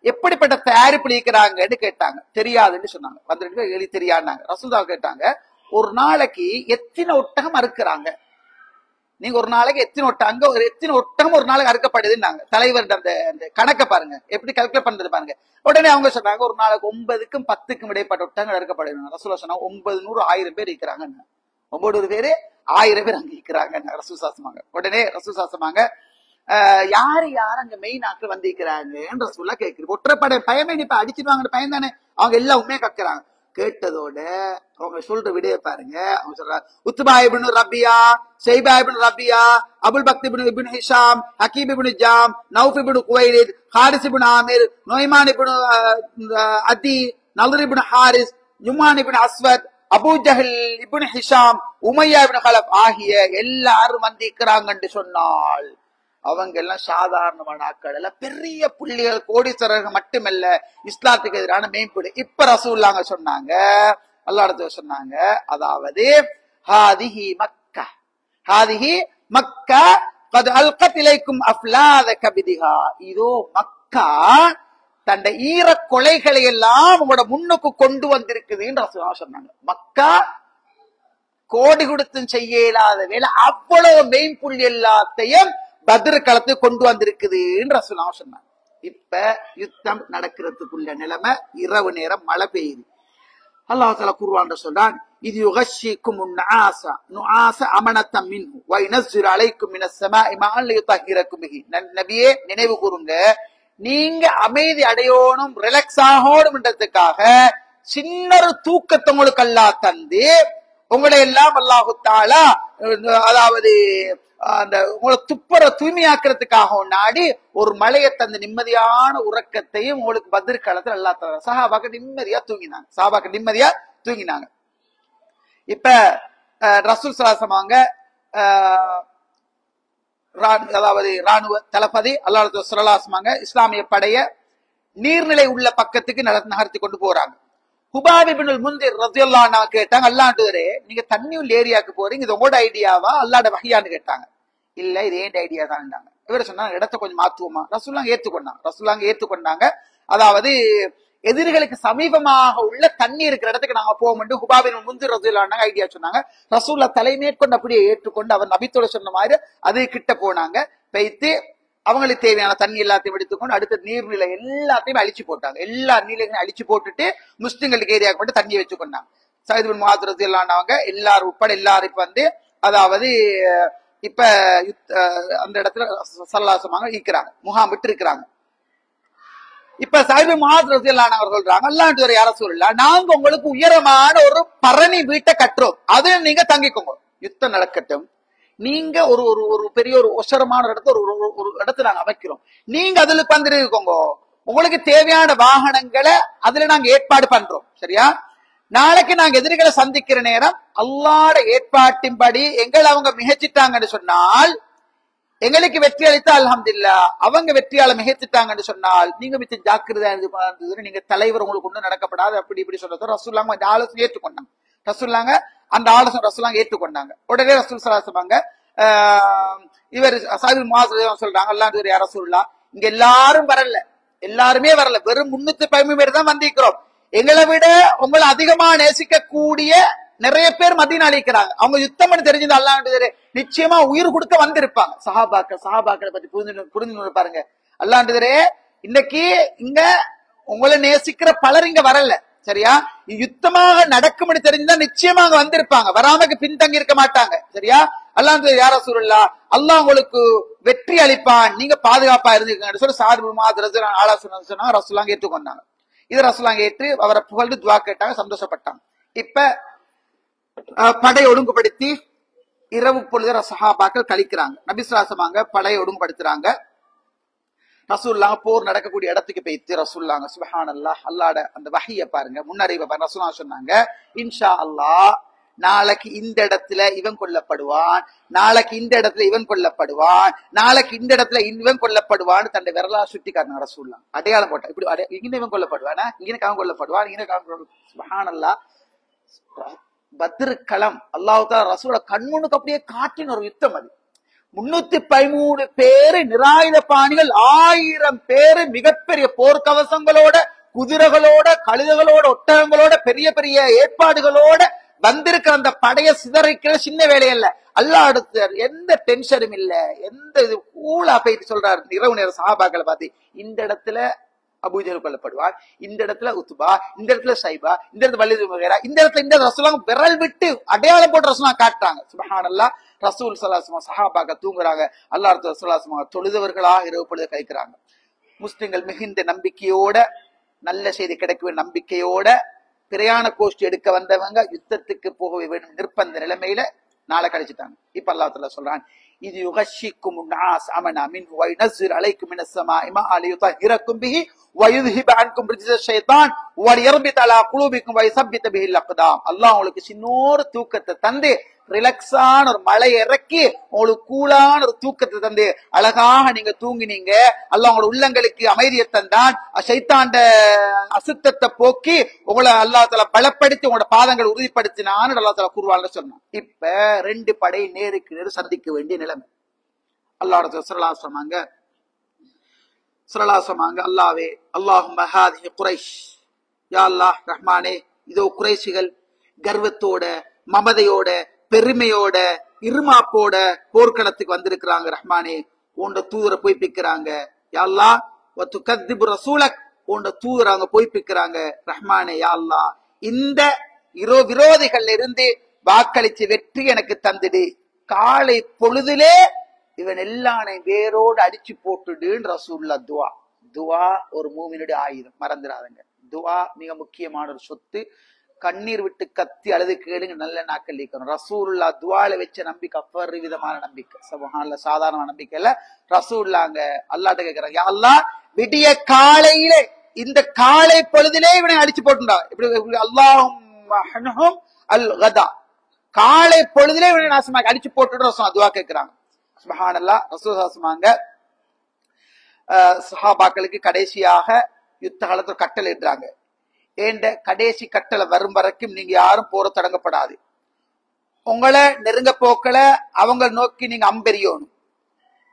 எப்படிப்பட்ட தயாரிப்பு ஈக்கிறாங்கன்னு கேட்டாங்க. தெரியாதுன்னு சொன்னாங்க. 12 பேர் எழுதி தெரியாதுனாங்க. ரசூலுல்லாஹ் கேட்டாங்க, ஒரு நாளைக்கு எத்தனை ஒட்டகம் அறுக்கிறாங்க? நீங்க ஒரு நாளைக்கு எத்தனை ஒட்டகம் ஒரு நாளைக்கு அறுக்கப்படுதுன்னாங்க. தலைவர் அந்த கணக்கை பாருங்க, எப்படி கால்குலேட் பண்றது பாருங்க. உடனே அவங்க சொன்னாங்க, ஒரு நாளைக்கு 9க்கும் 10க்கும் இடைப்பட்ட ஒட்டகங்கள் அறுக்கப்படுது. ரசூலுல்லாஹ் சொன்னாங்க 900 1000 பேர் இருக்கிறாங்க. 900 பேரு 1000 பேர் அங்க இருக்கிறாங்க. ரசூல் சாசமாங்க. உடனே ரசூல் சாசமாங்க, யாரு அங்க மெயின் ஆட்கள் வந்திருக்கிறாங்கன்னு ரசூலுல்லாஹ் கேட்குது. ஒற்றைப்படை பயமே இப்ப அடிச்சிருவாங்க பயம் தானே. அவங்க எல்லாம் உண்மையை கக்குறாங்க. கேட்டதோட அவங்க சொல்ற விடைய பாருங்க. அவங்க சொல்றாங்க, உத்பா இப்னு ரபியா, ஷைபா இப்னு ரபியா, அபுல் பக்த் இப்னு ஹிஷாம், ஹக்கீம் இப்னு ஜாம், நௌஃப் இப்னு குவைலித், ஹாரிஸ் இப்னு ஆமிர், நுய்மான் இப்னு அதி, நலர் இப்னு ஹாரிஸ், யுமான் இப்னு அஸ்வத், அபூ ஜஹல் இப்னு ஹிஷாம், உமையா இப்னு கலப் ஆகிய எல்லாரும் வந்திருக்கிறாங்கன்னு சொன்னால் அவங்க எல்லாம் சாதாரணமான ஆட்கள் அல்ல, பெரிய புள்ளிகள், கோடீஸ்வரர்கள் மட்டுமல்ல, இஸ்லாத்துக்கு எதிரான மேம்படு. இப்ப ரசூலுல்லாஹ் சொன்னாங்க, அல்லாஹ் சொன்னாங்க, அதாவது ஹாதிஹி மக்கா, ஹாதிஹி மக்கா கத் அல்கத் இலைக்கும் அஃலாத கபிதிஹா, இதோ மக்கா தன்னை ஈர கொலைகளை எல்லாம் உங்களோட முன்னுக்கு கொண்டு வந்திருக்குதுன்னு ரசூலுல்லாஹ் சொன்னாங்க. மக்கா கோடி கொடுத்தும் செய்ய இயலாத வேலை, அவ்வளவு மெய்ப்புள்ளி எல்லாத்தையும் பத்ர் களத்துக்கு கொண்டு வந்திருக்குதுன்னு ரசூலுல்லாஹ் சொன்னாங்க. இப்ப யுத்தம் நடக்கிறதுக்குள்ள நிலைமை, இரவு நேரம் மழை பெய்யுது. அல்லாஹ் தஆலா குர்ஆன்ல சொல்றான், இது யுகஷிக்கும் நுஆஸ அமனத்தம் மின்ஹு வ யுனஸ்ஸிரு அலைக்கும் மினஸ் ஸமாஇ மஅன் லியுதஹிரக்கும் பிஹி. நபியே நினைவு கூறுங்க, நீங்க அமைதி அடையோணும், ரிலாக்ஸ் ஆகணும்ன்றதுக்காக சின்ன ஒரு தூக்கத்தை உங்களுக்கு அல்லாஹ் தந்து உங்களை எல்லாம் அல்லாஹ் தஆலா அதாவது அந்த உங்களை தூய்மையாக்குறதுக்காக நாடி ஒரு மலையை தந்து நிம்மதியான உறக்கத்தையும் உங்களுக்கு பத்ர் காலத்துல அல்லாஹ் தஆலா சஹாபாக்கு நிம்மதியா தூங்கினாங்க. இப்ப ரசூல் ஸல்லல்லாஹு அதாவது ராணுவ தளபதி அல்லாஹ் ஸல்லல்லாஹு இஸ்லாமிய படைய நீர்நிலை உள்ள பக்கத்துக்கு நகர்த்தி கொண்டு போறாங்க. ஹுபாப் இப்னுல் முன்திர் ரலியல்லாஹு அன்ஹு கேட்டாங்க, அல்லாஹ்வுடைய நீங்க தண்ணி உள்ள ஏரியாக்கு போறீங்க, இது உங்களோட ஐடியாவா அல்லாஹ்வுடைய வஹியான்னு கேட்டாங்க. இல்ல இது ஏன் ஐடியா தான். இவர சொன்னாங்க, இடத்தை கொஞ்சம் மாத்துவோமா? ரசூலுல்லாஹ் ஏத்துக்கொண்டாங்க. அதாவது எதிரிகளுக்கு சமீபமாக உள்ள தண்ணி இருக்கிற இடத்துக்கு நாங்க போக வேண்டும். ஹுபாப் இப்னுல் முன்திர் ரலியல்லாஹு அன்ஹு ஐடியா சொன்னாங்க. ரசூலுல்லாஹ் தலைமையேற்கொண்டு அப்படியே ஏற்றுக்கொண்டு அவர் நபித்தோட சொன்ன மாதிரி அது கிட்ட போனாங்க. வைத்து அவங்களுக்கு தேவையான தண்ணி எல்லாத்தையும் எடுத்துக்கொண்டு அடுத்த நீர்நிலை எல்லாத்தையும் அழிச்சு போட்டாங்க. எல்லா நீர்நிலைகளையும் அழிச்சு போட்டுட்டு முஸ்லிம்களுக்கு ஏரியாவுக்கு மட்டும் தண்ணி வச்சு கொண்டாங்க. சயீத் பின் முஆத் ரலியல்லாஹு அன்ஹு எல்லாரும் உட்பட எல்லாரும் இப்ப வந்து அதாவது இப்ப அந்த இடத்துல சல்லல்லாஹு இருக்கிறாங்க, முகாம் விட்டு இருக்கிறாங்க. இப்ப சயீத் பின் முஆத் ரலியல்லாஹு அன்ஹு அவர்கள் சொல்றாங்க, அல்லாஹ்வுடைய யா ரசூலுல்லாஹ், நாங்க உங்களுக்கு உயரமான ஒரு பரணி வீட்டை கட்டுறோம், அது நீங்க தங்கிக்கோங்க, யுத்தம் நடக்கட்டும், நீங்க ஒரு பெரிய ஒரு ஒசரமான இடத்த ஒரு இடத்துல நாங்க அமைக்கிறோம், நீங்க அதுல பந்திருக்கோங்க, உங்களுக்கு தேவையான வாகனங்களை அதுல நாங்க ஏற்பாடு பண்றோம், சரியா? நாளைக்கு நாங்க எதிரிகளை சந்திக்கிற நேரம் அல்லாஹ்வுடைய ஏற்பாட்டின்படி எங்களை அவங்க மிகச்சிட்டாங்கன்னு சொன்னால், எங்களுக்கு வெற்றி அளித்தா அல்ஹம்துலில்லாஹ், அவங்க வெற்றியால மிகச்சிட்டாங்கன்னு சொன்னால் நீங்க மிச்ச ஜாக்கிரதையா இருந்தது, நீங்க தலைவர் உங்களுக்கு ஒன்றும் நடக்கப்படாது அப்படி இப்படி சொல்றது ரசூலுல்லாஹ் அந்த ஆலோசனை ஏற்றுக்கொண்டாங்க. அந்த ஆலோசனை ரசூலுல்லாஹ் ஏற்றுக்கொண்டாங்க. உடனே ரசூல் ஸல்லல்லாஹு அலைஹி வஸல்லம் இவர் சயீத் பின் முஆத் சொல்றாங்க, அல்லாஹ்வுடைய யா ரசூலுல்லாஹ், இங்க எல்லாருமே வரல, வெறும் 313 பேர் தான் வந்திருக்கிறோம், எங்களை விட உங்களை அதிகமா நேசிக்க கூடிய நிறைய பேர் மதீனா அளிக்கிறாங்க, அவங்க யுத்தம் பண்ணி தெரிஞ்சது அல்லாஹ்வுடைய நிச்சயமா உயிர் கொடுக்க வந்திருப்பாங்க. சஹாபாக்களை பத்தி புரிந்து பாருங்க. அல்லாஹ்வுடைய இன்னைக்கு இங்க உங்களை நேசிக்கிற பலர் இங்க வரல, சரியா? யுத்தமாக நடக்கும்படி தெரிஞ்சுதான் நிச்சயமாக வந்திருப்பாங்க, வராமக்கு பின்தங்கி இருக்க மாட்டாங்க. சரியா? அல்லாஹ் யா ரசூலுல்லாஹ், அல்லாஹ் உங்களுக்கு வெற்றி அளிப்பான், நீங்க பாதுகாப்பா இருந்துக்கங்க சொல்லி சாது ஆலோசனை சொன்னாங்க. ரசூலுல்லாஹ் ஏற்றுக்கொண்டாங்க. இது ரசூலுல்லாஹ் ஏற்று அவரை புகழ்ந்து துவா கேட்டாங்க, சந்தோஷப்பட்டாங்க. இப்ப படை ஒழுங்குபடுத்தி இரவு பொழுது சஹாபாக்கள் கழிக்கிறாங்க. நபி ஸல்லல்லாஹு அலைஹி வஸல்லம் படையை ஒழுங்குபடுத்துறாங்க. ரசூலுல்லாஹ் போர் நடக்கக்கூடிய இடத்துக்கு போயிட்டு ரசூலுல்லாஹ் சுப்ஹானல்லாஹ் அல்லாஹ்ட அந்த வஹியை பாருங்க, முன்னறிவை பாருங்க. ரசூலுல்லாஹ் சொன்னாங்க, இன்ஷா அல்லாஹ் நாளைக்கு இந்த இடத்துல இவன் கொல்லப்படுவான், நாளைக்கு இந்த இடத்துல இவன் கொல்லப்படுவான், நாளைக்கு இந்த இடத்துல இவன் கொல்லப்படுவான்னு தன்னை விரலா சுட்டி காட்டினாங்க ரசூலுல்லாஹ். அடையாளம் போட்டா இப்படி இங்க இவன் கொல்லப்படுவானா, இங்க அவன் கொல்லப்படுவான், இங்க அவன். சுப்ஹானல்லாஹ், பத்ர் களம் அல்லாஹ் தஆலா ரசூலோட கண்முன்னுக்கு அப்படியே காட்டின ஒரு யுத்தம் அது. 313 பேரு நிராயுத பாணிகள், 1000 பேரு மிகப்பெரிய போர்க்கவசங்களோட, குதிரைகளோட, கழுதைகளோட, ஒட்டகங்களோட, பெரிய பெரிய ஏற்பாடுகளோட வந்திருக்கிற அந்த படைய சிதறிக்கிற சின்ன வேலையல்ல. அல்லாஹ் அடுத்த எந்த டென்ஷனும் இல்ல, எந்த இது கூலா போயிட்டு சொல்றாரு இரவு நேர சஹாபாக்களை பார்த்து, இந்த இடத்துல அபூஜஹல் கொல்லப்படுவார், இந்த இடத்துல உத்பா, இந்த இடத்துல சைபா, இந்த இடத்துல வலிது முகைரா, இந்த இடத்துல இந்த ரசூலுல்லாஹ் விரல் விட்டு அடையாளம் போட்டு ரசூலுல்லாஹ் காட்டுறாங்க. சுப்ஹானல்லாஹ், ரசூல் ஸல்லல்லாஹு அலைஹி வஸல்லம் சஹாபாக்கள் தூங்குறாங்க, அல்லாஹ் ரசூல் ஸல்லல்லாஹு அலைஹி வஸல்லம் தொழுதவர்களாக இரவு பொழுது கழிக்கிறாங்க. முஸ்லிம்கள் மிகுந்த நம்பிக்கையோட, நல்ல செய்தி கிடைக்கும் நம்பிக்கையோட, பிரயாண கோஷ்டி எடுக்க வந்தவங்க யுத்தத்துக்கு போக வேண்டும் நிர்பந்த நிலைமையில நாளை கழிச்சுட்டாங்க. இப்ப அல்லாஹ் தஆலா சொல்றான், இது யுகஷிக்கும் நாஸ் அமனா மின்ஹு வ யுனஸ்ஸில் அலைக்கும் மினஸ் ஸமாஇ மாஅ லியுதஹிரக்கும் பிஹி வ யுذஹிப அன்கும் ரிஜ்ஸ ஷைத்தான் வ லியர்பித அலா குலூபிக்கும் வ யுஸப்பித பிஹில் அக்தாம். அல்லாஹ் உங்களுக்கு சின்னோரு தூக்கத்தை தந்து, ரிலாக்ஸான ஒரு மழை இறக்கி, உங்களுக்கு கூலான ஒரு தூக்கத்தை தந்து அழகாக நீங்க தூங்கினீங்க. அல்லாஹ் உங்களோட உள்ளங்களுக்கு அமைதியை தந்தான், ஷைத்தாண்ட அசுத்தத்தை போக்கி உங்களை அல்லாஹ் தஆலா பலப்படுத்தி உங்களோட பாதங்களை உறுதிப்படுத்தினான்னு அல்லாஹ் தஆலா குர்ஆன்ல சொன்னான். இப்ப 2 படை நேருக்கு நேர் சந்திக்க வேண்டிய நிலைமை. அல்லாஹ் ஸல்லல்லாஹு அலைஹி வஸல்லம் அல்லாஹ்வே, அல்லாஹும்ம ஹாதிஹி குரைஷ், யா அல்லாஹ் ரஹ்மானே, இதோ குறைஷிகள் கர்வத்தோட, மமதையோட, பெருமையோட, இருமாப்போட போர்க்களத்துக்கு வந்திருக்கிறாங்க. ரஹ்மானே, உண்ட தூதரை பொய்ப்பிக்கிறாங்க. யா அல்லாஹ் வதுகذிபு ரசூலக், உண்ட தூதரை அவங்க பொய்ப்பிக்கிறாங்க. ரஹ்மானே, யா அல்லாஹ் இந்த விரோதிகள்ல இருந்து வாக்களிச்சு வெற்றி எனக்கு தந்துடு, காலை பொழுதிலே இவன் எல்லானை வேரோடு அடிச்சு போட்டுடுன்னு ரசூலுல்லாஹ் துவா. துவா ஒரு மூமினுடைய ஆயுதம், மறந்துடாதங்க. துவா மிக முக்கியமான ஒரு சொத்து. கண்ணீர் விட்டு கத்தி அழுது கேளுங்க, நல்ல நாட்கள் இருக்கணும். ரசூலுல்லாஹ் துவால வச்ச நம்பிக்கை அபரிவிதமான நம்பிக்கை, சுப்ஹானல்லாஹ், சாதாரண நம்பிக்கை இல்ல. ரசூலுல்லாஹ் அல்லாஹ்ட்ட கேக்குறாங்க, யா அல்லாஹ் விடிய காலையிலே, இந்த காலை பொழுதிலே இவனை அடிச்சு போட்டுண்டா. இப்படி அல்லாஹும் அல் கதா, காலை பொழுதிலே இவனை நாசமாக்கி அடிச்சு போட்டு ரசூல் துவா கேட்கிறாங்க. சுப்ஹானல்லாஹ், ரசூல் சொன்னாங்க, சஹாபாக்களுக்கு கடைசியாக யுத்த காலத்துல கட்டளை இடுறாங்க, ஏண்ட கடைசி கட்டளை வரும் வரைக்கும் நீங்க யாரும் போற தொடங்கப்படாது. உங்களை நெருங்க போக்கல அவங்க நோக்கி நீங்க அம்பெறியணும்,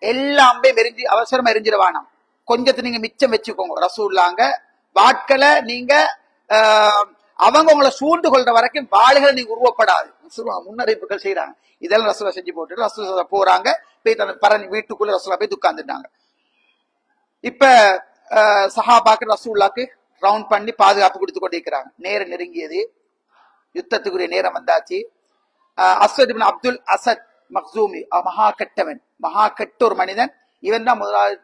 எல்லா அம்பையும் எரிஞ்சு அவசரமா எரிஞ்சிடவானாம், கொஞ்சத்தை நீங்க மிச்சம் வச்சுக்கோங்க. ரசூலுல்லாஹ் வாட்களை நீங்க அவங்க உங்களை சூழ்ந்து கொள்ற வரைக்கும் வாளுகளை நீங்க உருவப்படாது முன்னறிவிப்புகள் செய்யறாங்க. இதெல்லாம் ரசூலுல்லாஹ் செஞ்சு போட்டுட்டு ரசூலுல்லாஹ் போறாங்க, போய் பரணி வீட்டுக்குள்ள ரசூலுல்லாஹ் போய் உட்கார்ந்துட்டாங்க. இப்ப சஹாபாக்கு ரசூலுல்லாஹ்க்கு ரவுண்ட் பண்ணி பாதுகாப்பு கொடுத்து கொண்டிருக்கிறாங்க. நேரம் நெருங்கியது, யுத்தத்துக்குரிய நேரம் வந்தாச்சு. அஸ்வத் இப்னு அப்துல் அசத் மக்சூமி, மகா கெட்டவன், மகா கெட்ட ஒரு மனிதன். இவன் தான் முதலாவது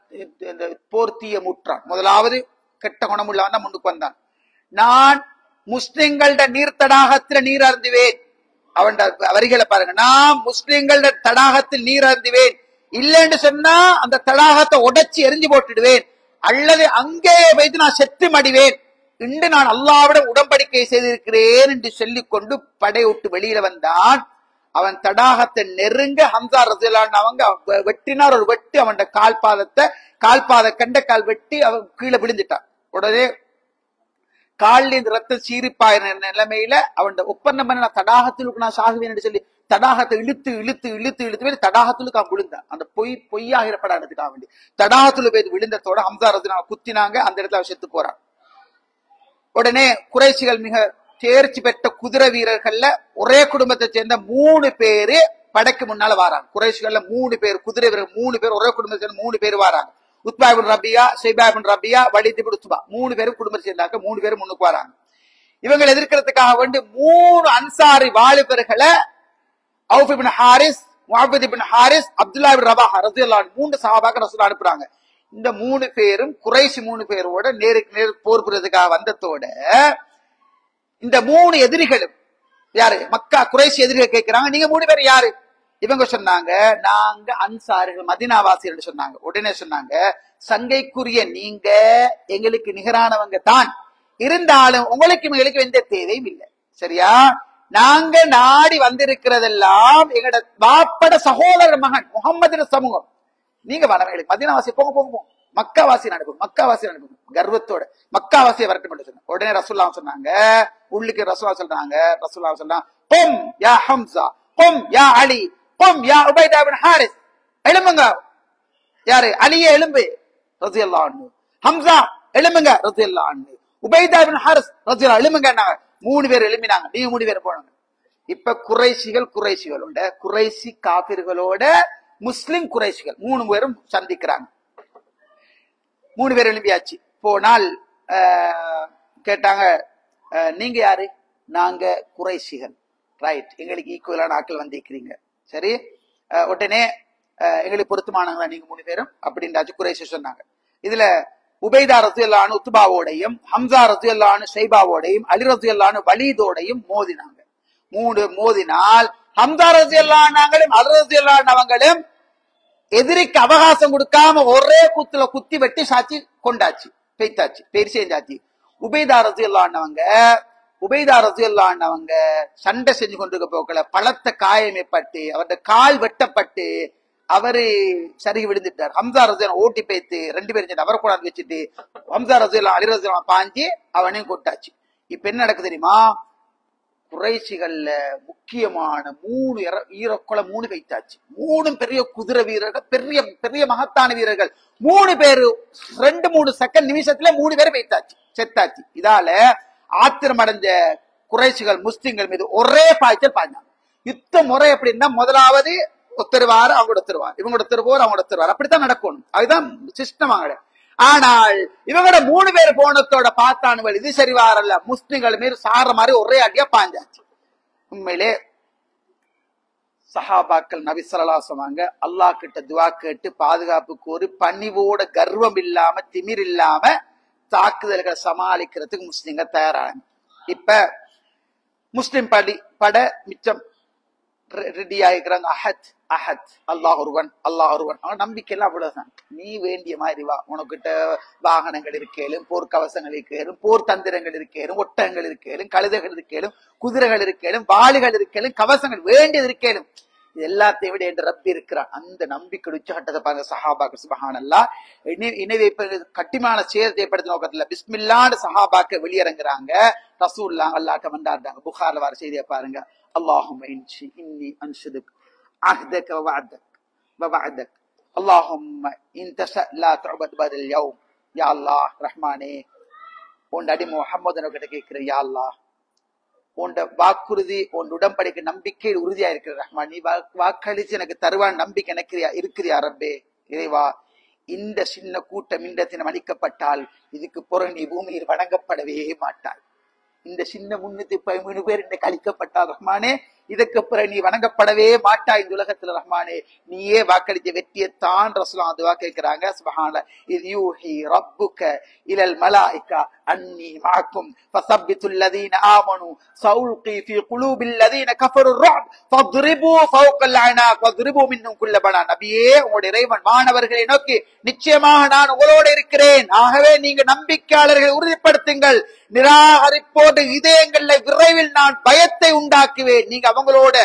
போர்த்திய முற்றான், முதலாவது கெட்ட குணமுள்ளவன் தான் முன்னுக்கு வந்தான். நான் முஸ்லிம்கள நீர் தடாகத்தில் நீர் அருந்துவேன், அவன் வரிகளை பாருங்க, நான் முஸ்லிம்கள தடாகத்தில் நீர் அருந்துவேன், இல்லைன்னு சொன்னா அந்த தடாகத்தை உடைச்சு எரிஞ்சு போட்டுடுவேன், அல்லது அங்கே வைத்து நான் செத்து மடிவேன், இன்று நான் அல்லாஹ்விட உடன்படிக்கை செய்திருக்கிறேன் என்று சொல்லிக் கொண்டு படை விட்டு வெளியில வந்தான். அவன் தடாகத்தை நெருங்க ஹம்சா ரலியல்லாஹு அவங்க வெட்டினார், ஒரு வெட்டி அவன் கால்பாத கண்ட கால் வெட்டி அவன் கீழே விழுந்துட்டான். உடனே காலில் இந்த ரத்தம் சீரிப்பாயின நிலைமையில அவன் ஒப்பந்தம் பண்ண தடாகத்திலுக்கு நான் சாகுவேன் என்று சொல்லி தடாகத்தை இழுத்து இழுத்து இழுத்து இழுத்து தடாகத்துக்கு அவன் விழுந்தான். அந்த பொய்யாகிறப்படாதுக்காக வேண்டி தடாகத்துல போய் விழுந்ததோட ஹம்சா ரலியல்லாஹு குத்தினாங்க, அந்த இடத்துல அவன் செத்து போறான். உடனே குறைஷிகள் மிக தேர்ச்சி பெற்ற குதிரை வீரர்கள்ல ஒரே குடும்பத்தை சேர்ந்த 3 பேரு படைக்கு முன்னால வாராங்க. குறைஷிகள்ல 3 பேர் குதிரை வீரர்கள், 3 பேர் ஒரே குடும்பத்தை சேர்ந்த 3 பேர் வாராங்க. உத்பா இப்னு ரபியா, ஷைபா இப்னு ரபியா, வலீத் இப்னு உத்பா, 3 பேரும் குடும்பத்தை சேர்ந்தாங்க. 3 பேரும் முன்னுக்கு வராங்க. இவங்களை எதிர்க்கிறதுக்காக வேண்டி 3 அன்சாரி வாலிபர்களை அவுஃப் இப்னு ஹாரிஸ், முஅவ்வித் இப்னு ஹாரிஸ், அப்துல்லா இப்னு ரவாஹா ரலியல்லாஹு அன்ஹு 3 சஹாபாக்கள் ரசூல் அனுப்புறாங்க. இந்த 3 பேரும் குறைஷி 3 பேரோட நேருக்கு நேர் போர் புரியறதுக்காக வந்ததோட இந்த 3 எதிரிகளும் யாரு? மக்கா குறைஷி எதிரிகள் கேட்கிறாங்க, நீங்க 3 பேர் யாரு? இவங்க சொன்னாங்க, நாங்க அன்சாரிகள் மதீனாவாசிகள் சொன்னாங்க. உடனே சொன்னாங்க, சங்கைக்குரிய நீங்க எங்களுக்கு நிகரானவங்க தான், இருந்தாலும் உங்களுக்கு எங்களுக்கு எந்த தேவையும் இல்லை, சரியா? நாங்க நாடி வந்திருக்கிறதெல்லாம் எங்களோட வாப்பட சகோதரர் மகன் முகம்மது சமூகம். நீங்க வரவேன் மதீனாவாசி போங்க போங்க போங்க, மக்காவாசி அனுப்புங்க, மக்காவாசி அனுப்புங்க, கர்வத்தோட மக்காவாசியை வரட்டும் என்று சொன்னாங்க. உடனே ரசூலுல்லாஹ் சொன்னாங்க, உள்ளுக்கு ரசூலுல்லாஹ் சொல்றாங்க, ரசூலுல்லாஹ் சொன்னாங்க, கும் யா ஹம்ஸா, கும் யா அலி, கும் யா உபைதா இப்னு ஹாரிஸ், எழும்புங்க. யாரு? அலியே எழும்பு ரலியல்லாஹு அன்ஹு, ஹம்ஸா எழும்புங்க ரலியல்லாஹு அன்ஹு, உபைதா இப்னு ஹாரிஸ் ரலியல்லாஹு எழும்புங்கன்னாங்க. 3 பேர் எழும்பினாங்க. நீங்க 3 பேர் போனாங்க. இப்ப குறைஷிகளோட குறைஷி காபிர்களோட முஸ்லிம் குறைஷிகள் 3 பேரும் சந்திக்கிறாங்க. 3 பேர் எழும்பியாச்சு. போனால் கேட்டாங்க, நீங்க யாரு? நாங்க குறைஷிகள். ரைட், எங்களுக்கு ஈக்குவலான ஆட்கள் வந்திருக்கிறீங்க, சரி. உடனே எங்களுக்கு பொருத்தமானவங்களா நீங்க 3 பேரும் அப்படின்றாச்சு குறைஷி சொன்னாங்க. இதுல உபைதா ரலியல்லாஹு அன்ஹு உத்பாவோடையும், ஹம்ஸா ரலியல்லாஹு அன்ஹு ஷைபாவோடையும், அலி ரலியல்லாஹு அன்ஹு வலீதோடையும் மோதினாங்க. 3 மோதினால் ஹம்ஸா ரலியல்லாஹு அன்ஹுங்களும் அலி ரலியல்லாஹு அன்ஹு அவங்களும் எதிரிக்கு அவகாசம் கொடுக்காம ஒரே குத்துல குத்தி வெட்டி சாட்சி கொண்டாச்சு, பெய்தாச்சு, பேர் செஞ்சாச்சு. உபைதா ரலியல்லாஹு அன்ஹு சண்டை செஞ்சு கொண்டிருக்க போக்கல பலத்த காயம் ஏற்பட்டு அவருடைய கால் வெட்டப்பட்டு அவரு சருகி விழுந்துட்டார். ஹம்ஸா ரலியல்லாஹு ஓட்டி பேத்து 2 பேரும் சேர்ந்து அவரை கூட வச்சுட்டு ஹம்ஸா ரலியல்லாஹு அலி ரலியல்லாஹு பாஞ்சி அவனையும் கொட்டாச்சு. இப்ப என்ன நடக்குது தெரியுமா? குறைஷிகள்ல முக்கியமான 3 ஈரக்குள 3 வைத்தாச்சு. 3 பெரிய குதிரை வீரர்கள், பெரிய பெரிய மகத்தான வீரர்கள். 3 பேரு 2-3 செகண்ட் நிமிஷத்துல 3 பேரை வைத்தாச்சு, செத்தாச்சு. இதால ஆத்திரம் அடைஞ்ச குறைஷிகள் முஸ்லிம்கள் மீது ஒரே பாய்ச்சல் பாய்ந்தாங்க. யுத்த முறை எப்படின்னா, முதலாவது ஒருத்தருவாரு, அவங்களோட ஒருத்தருவார், இவங்களோட ஒருத்தருவார், அவங்களோட ஒருத்தருவார், அப்படித்தான் நடக்கணும். அதுதான் சிஸ்டம். ஆனால் இவங்களோட 3 பேர் போனத்தோட பார்த்தானுவல் இது சரி வாரல்ல, முஸ்லிம்கள் மீது சார மாதிரி ஒரே அடியா பாஞ்சாச்சு. உண்மையிலே சஹாபாக்கள் நபி ஸல்லல்லாஹு அலைஹி வஸல்லம் அல்லாஹ் கிட்ட துஆ கேட்டு பாதுகாப்பு கோரி பணிவோட கர்வம் இல்லாம திமிர் இல்லாம தாக்குதல்களை சமாளிக்கிறதுக்கு முஸ்லிம்கள் தயாராங்க. இப்ப முஸ்லிம் பட மிச்சம் ரெடி ஆகிக்கிறாங்க. அஹத் அஹத், அல்லாஹ் ஒருவன், அல்லாஹ் ஒருவன். அவன் நம்பிக்கை எல்லாம் அவ்வளவுதான். நீ வேண்டிய மாதிரி வா, உனக்கிட்ட வாகனங்கள் இருக்கேலும், போர்க்கவசங்கள் இருக்கேலும், போர் தந்திரங்கள் இருக்கேலும், ஒட்டகங்கள் இருக்கேலும், கழுதைகள் இருக்கேலும், குதிரைகள் இருக்கேலும், வாளுகள் இருக்கேலும், கவசங்கள் வேண்டியது இருக்கேலும், இது எல்லாத்தையும் விட என்ற ரப்பி இருக்கிறான். அந்த நம்பிக்கை உச்சகட்டத்தை பாருங்க சஹாபாக்கள். சுப்ஹானல்லாஹ். எனவே இப்ப கட்டிமான சேதத்தை ஏற்படுத்த நோக்கத்துல பிஸ்மில்லான்னு சஹாபாக்கள் வெளியிறங்குறாங்க. ரசூலுல்லாஹ் அல்லாஹ்ட்ட வந்தாங்க. புகார்ல வர செய்தியை பாருங்க. اللهم إني أنشدك عهدك ووعدك اللهم إن تشاء لا تعبد بعد اليوم. يا الله ரஹ்மானே, உன் அடி முஹம்மது கிட்ட கேட்கிறேன். யா அல்லாஹ், உன் வாக்குறுதி, உன் உடன்படிக்கை நம்பிக்கையில் உறுதியா இருக்கிற ரஹ்மான், நீ வாக்களிச்சு எனக்கு தருவான் நம்பிக்கை எனக்கு இருக்கிறியா ரப்பே. இறைவா, இந்த சின்ன கூட்டம் இந்த தினம் அளிக்கப்பட்டால் இதுக்கு பிறகு நீ பூமியில் வணங்கப்படவே மாட்டாய். இந்த சின்ன 313 பேர் இன்னைக்கு அழிக்கப்பட்டால் ரஹ்மானே, இதுக்கு பிறகு நீ வணங்கப்படவே மாட்டாய் இந்த உலகத்துல ரஹ்மானே. நீயே வாக்களித்த வெற்றியைத்தான் ரசூலுல்லாஹ் துஆ கேட்கிறாங்க. சுப்ஹானல்லாஹ். இத் யூஹி ரப்புக இலல் மலாயிகா அன்னி மஅக்கும் ஃபஸப்பித்துல் லதீன ஆமனு சௌல்கி ஃபீ குலூபில் லதீன கஃபரு ருஅப் ஃபத்ரிபு ஃபௌகல் அனாக் வத்ரிபு மின்ஹும் குல்ல பனான். நபியே, உங்களுடைய இறைவன் மாணவர்களை நோக்கி, நிச்சயமாக நான் உங்களோடு இருக்கிறேன், ஆகவே நீங்க நம்பிக்கையாளர்களை உறுதிப்படுத்துங்கள், நிராகரிப்போடு இதயங்கள்ல விரைவில் நான் பயத்தை உண்டாக்குவேன், நீங்க அவங்களோட